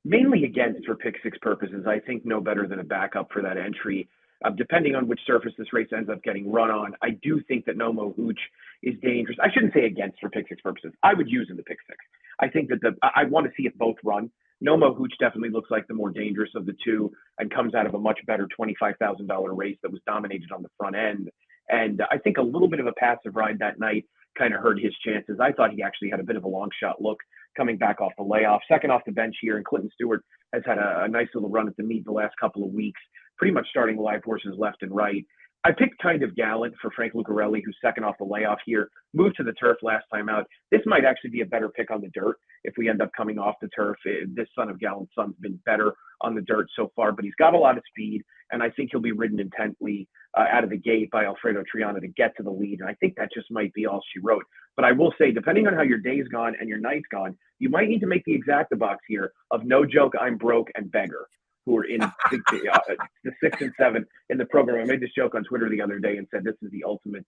Mainly against for pick 6 purposes. I think no better than a backup for that entry. Depending on which surface this race ends up getting run on, I do think that Nomo Hooch is dangerous. I shouldn't say against for pick 6 purposes. I would use him to pick 6. I think that I want to see if both run. Nomo Hooch definitely looks like the more dangerous of the two and comes out of a much better $25,000 race that was dominated on the front end. And I think a little bit of a passive ride that night kind of hurt his chances. I thought he actually had a bit of a long shot look coming back off the layoff. Second off the bench here, and Clinton Stewart has had a nice little run at the meet the last couple of weeks, pretty much starting live horses left and right. I picked Kind of Gallant for Frank Lucarelli, who's second off the layoff here, moved to the turf last time out. This might actually be a better pick on the dirt if we end up coming off the turf. This Son of Gallant's son's been better on the dirt so far, but he's got a lot of speed, and I think he'll be ridden intently out of the gate by Alfredo Triana to get to the lead, and I think that just might be all she wrote. But I will say, depending on how your day's gone and your night's gone, you might need to make the exacta box here of No Joke, I'm Broke, and Beggar, who are in the 6 and 7 in the program. I made this joke on Twitter the other day and said this is the ultimate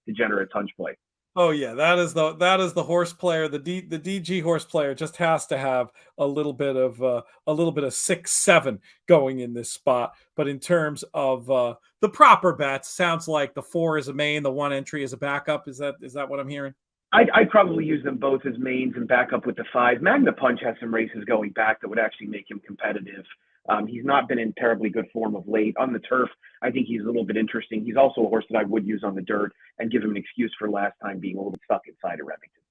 degenerate hunch play. Oh yeah, that is the horse player. The DG horse player just has to have a little bit of 6-7 going in this spot. But in terms of the proper bets, sounds like the 4 is a main, the 1 entry is a backup. Is that what I'm hearing? I'd probably use them both as mains and back up with the 5. Magna Punch has some races going back that would actually make him competitive. He's not been in terribly good form of late. On the turf, I think he's a little bit interesting. He's also a horse that I would use on the dirt and give him an excuse for last time being a little bit stuck inside of Remington.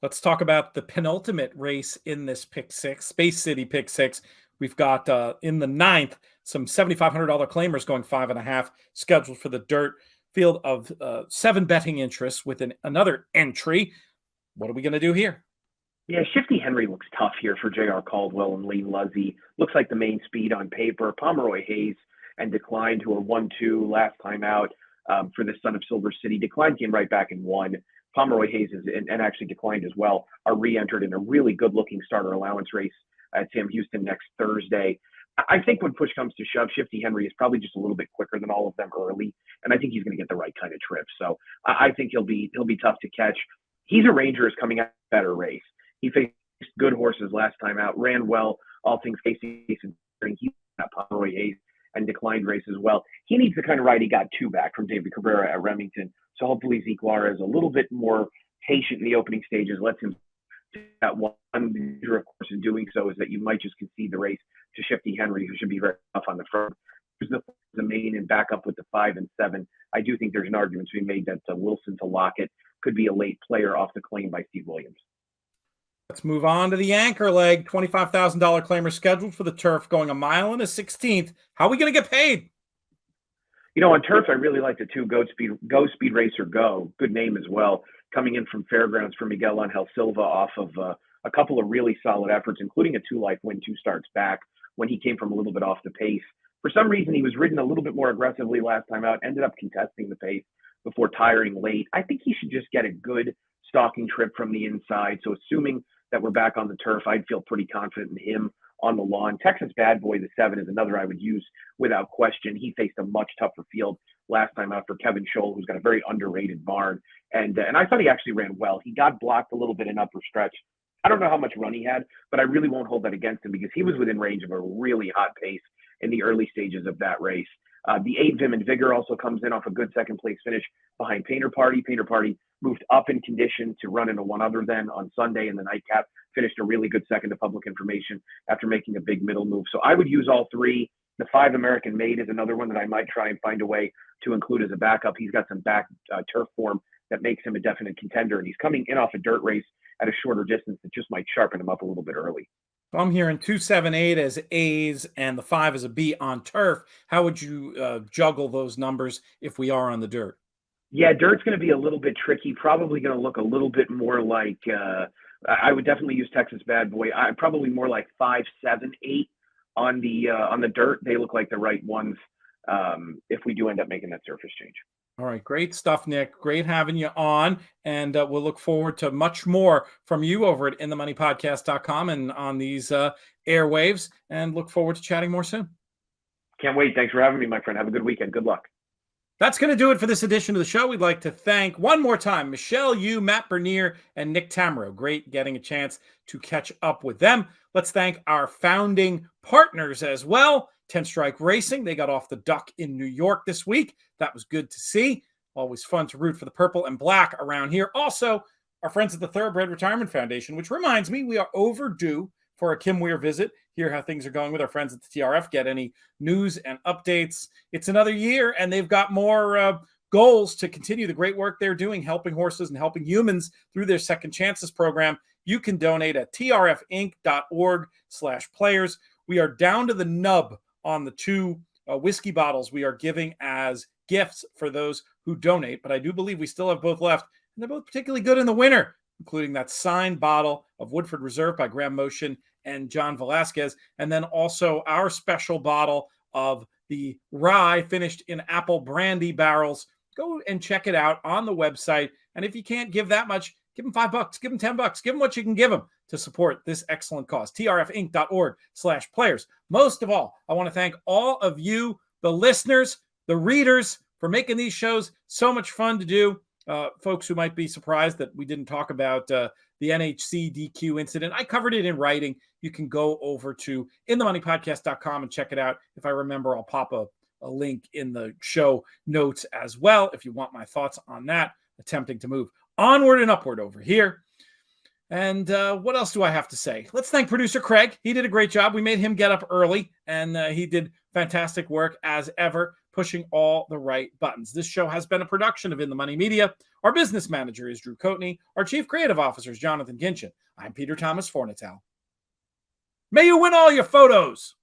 Let's talk about the penultimate race in this pick 6, Space City pick 6. We've got in the 9th some $7,500 claimers going 5.5 scheduled for the dirt. Field of 7 betting interests with another entry. What are we going to do here? Yeah, Shifty Henry looks tough here for J.R. Caldwell and Lee Luzzy. Looks like the main speed on paper. Pomeroy Hayes and Decline, who are 1-2 last time out for the Son of Silver City. Decline came right back and won. Pomeroy Hayes and actually Declined as well are re-entered in a really good-looking starter allowance race at Sam Houston next Thursday. I think when push comes to shove, Shifty Henry is probably just a little bit quicker than all of them early, and I think he's going to get the right kind of trip. So I think he'll be tough to catch. He's a Ranger is coming out a better race. He faced good horses last time out, ran well, all things Casey, and he got Pomeroy Hayes and Declined race as well. He needs the kind of ride he got 2 back from David Cabrera at Remington. So hopefully Zeke Lara is a little bit more patient in the opening stages, lets him that one danger, of course, in doing so is that you might just concede the race to Shifty Henry, who should be very tough on the front. There's the main and back up with the 5 and 7. I do think there's an argument to be made that Wilson to Lockett could be a late player off the claim by Steve Williams. Let's move on to the anchor leg. $25,000 claimer scheduled for the turf, going 1 mile and a 16th. How are we going to get paid? You know, on turf, I really like the 2 Go Speed Racer Go. Good name as well. Coming in from Fairgrounds for Miguel Angel Silva off of a couple of really solid efforts, including a 2-life win 2 starts back when he came from a little bit off the pace. For some reason, he was ridden a little bit more aggressively last time out, ended up contesting the pace before tiring late. I think he should just get a good stalking trip from the inside. So assuming that we're back on the turf, I'd feel pretty confident in him on the lawn. Texas Bad Boy, the 7, is another I would use without question. He faced a much tougher field last time out for Kevin Scholl, who's got a very underrated barn. And I thought he actually ran well. He got blocked a little bit in upper stretch. I don't know how much run he had, but I really won't hold that against him because he was within range of a really hot pace in the early stages of that race. The 8 Vim and Vigor also comes in off a good second place finish behind Painter Party. Painter Party moved up in condition to run into one other then on Sunday in the nightcap, finished a really good second to Public Information after making a big middle move. So I would use all 3. The 5 American Made is another one that I might try and find a way to include as a backup. He's got some back turf form that makes him a definite contender, and he's coming in off a dirt race at a shorter distance that just might sharpen him up a little bit early. I'm hearing 2, 7, 8 as A's and the 5 as a B on turf. How would you juggle those numbers if we are on the dirt? Yeah, dirt's going to be a little bit tricky. Probably going to look a little bit more like I would definitely use Texas Bad Boy. Probably more like 5, 7, 8 on the dirt. They look like the right ones if we do end up making that surface change. All right, great stuff, Nick. Great having you on, and we'll look forward to much more from you over at inthemoneypodcast.com and on these airwaves, and look forward to chatting more soon. Can't wait. Thanks for having me, my friend. Have a good weekend. Good luck. That's going to do it for this edition of the show. We'd like to thank one more time Michelle Yu, Matt Bernier, and Nick Tammaro. Great getting a chance to catch up with them. Let's thank our founding partners as well. 10 Strike Racing. They got off the duck in New York this week. That was good to see. Always fun to root for the purple and black around here. Also, our friends at the Thoroughbred Retirement Foundation, which reminds me we are overdue for a Kim Weir visit. Hear how things are going with our friends at the TRF. Get any news and updates. It's another year, and they've got more goals to continue the great work they're doing, helping horses and helping humans through their Second Chances program. You can donate at trfinc.org/players. We are down to the nub on the 2 whiskey bottles we are giving as gifts for those who donate, but I do believe we still have both left, and they're both particularly good in the winter, including that signed bottle of Woodford Reserve by Graham Motion and John Velasquez, and then also our special bottle of the rye finished in apple brandy barrels. Go and check it out on the website, and if you can't give that much, give them $5, give them $10, give them what you can give them to support this excellent cause. trfinc.org/players. Most of all, I want to thank all of you, the listeners, the readers, for making these shows so much fun to do. Folks who might be surprised that we didn't talk about the NHC DQ incident. I covered it in writing. You can go over to inthemoneypodcast.com and check it out. If I remember, I'll pop a link in the show notes as well if you want my thoughts on that. Attempting to move onward and upward over here. And what else do I have to say? Let's thank producer Craig. He did a great job. We made him get up early, and he did fantastic work as ever, pushing all the right buttons. This show has been a production of In the Money Media. Our business manager is Drew Coatney. Our chief creative officer is Jonathan Ginchin. I'm Peter Thomas Fornatow. May you win all your photos.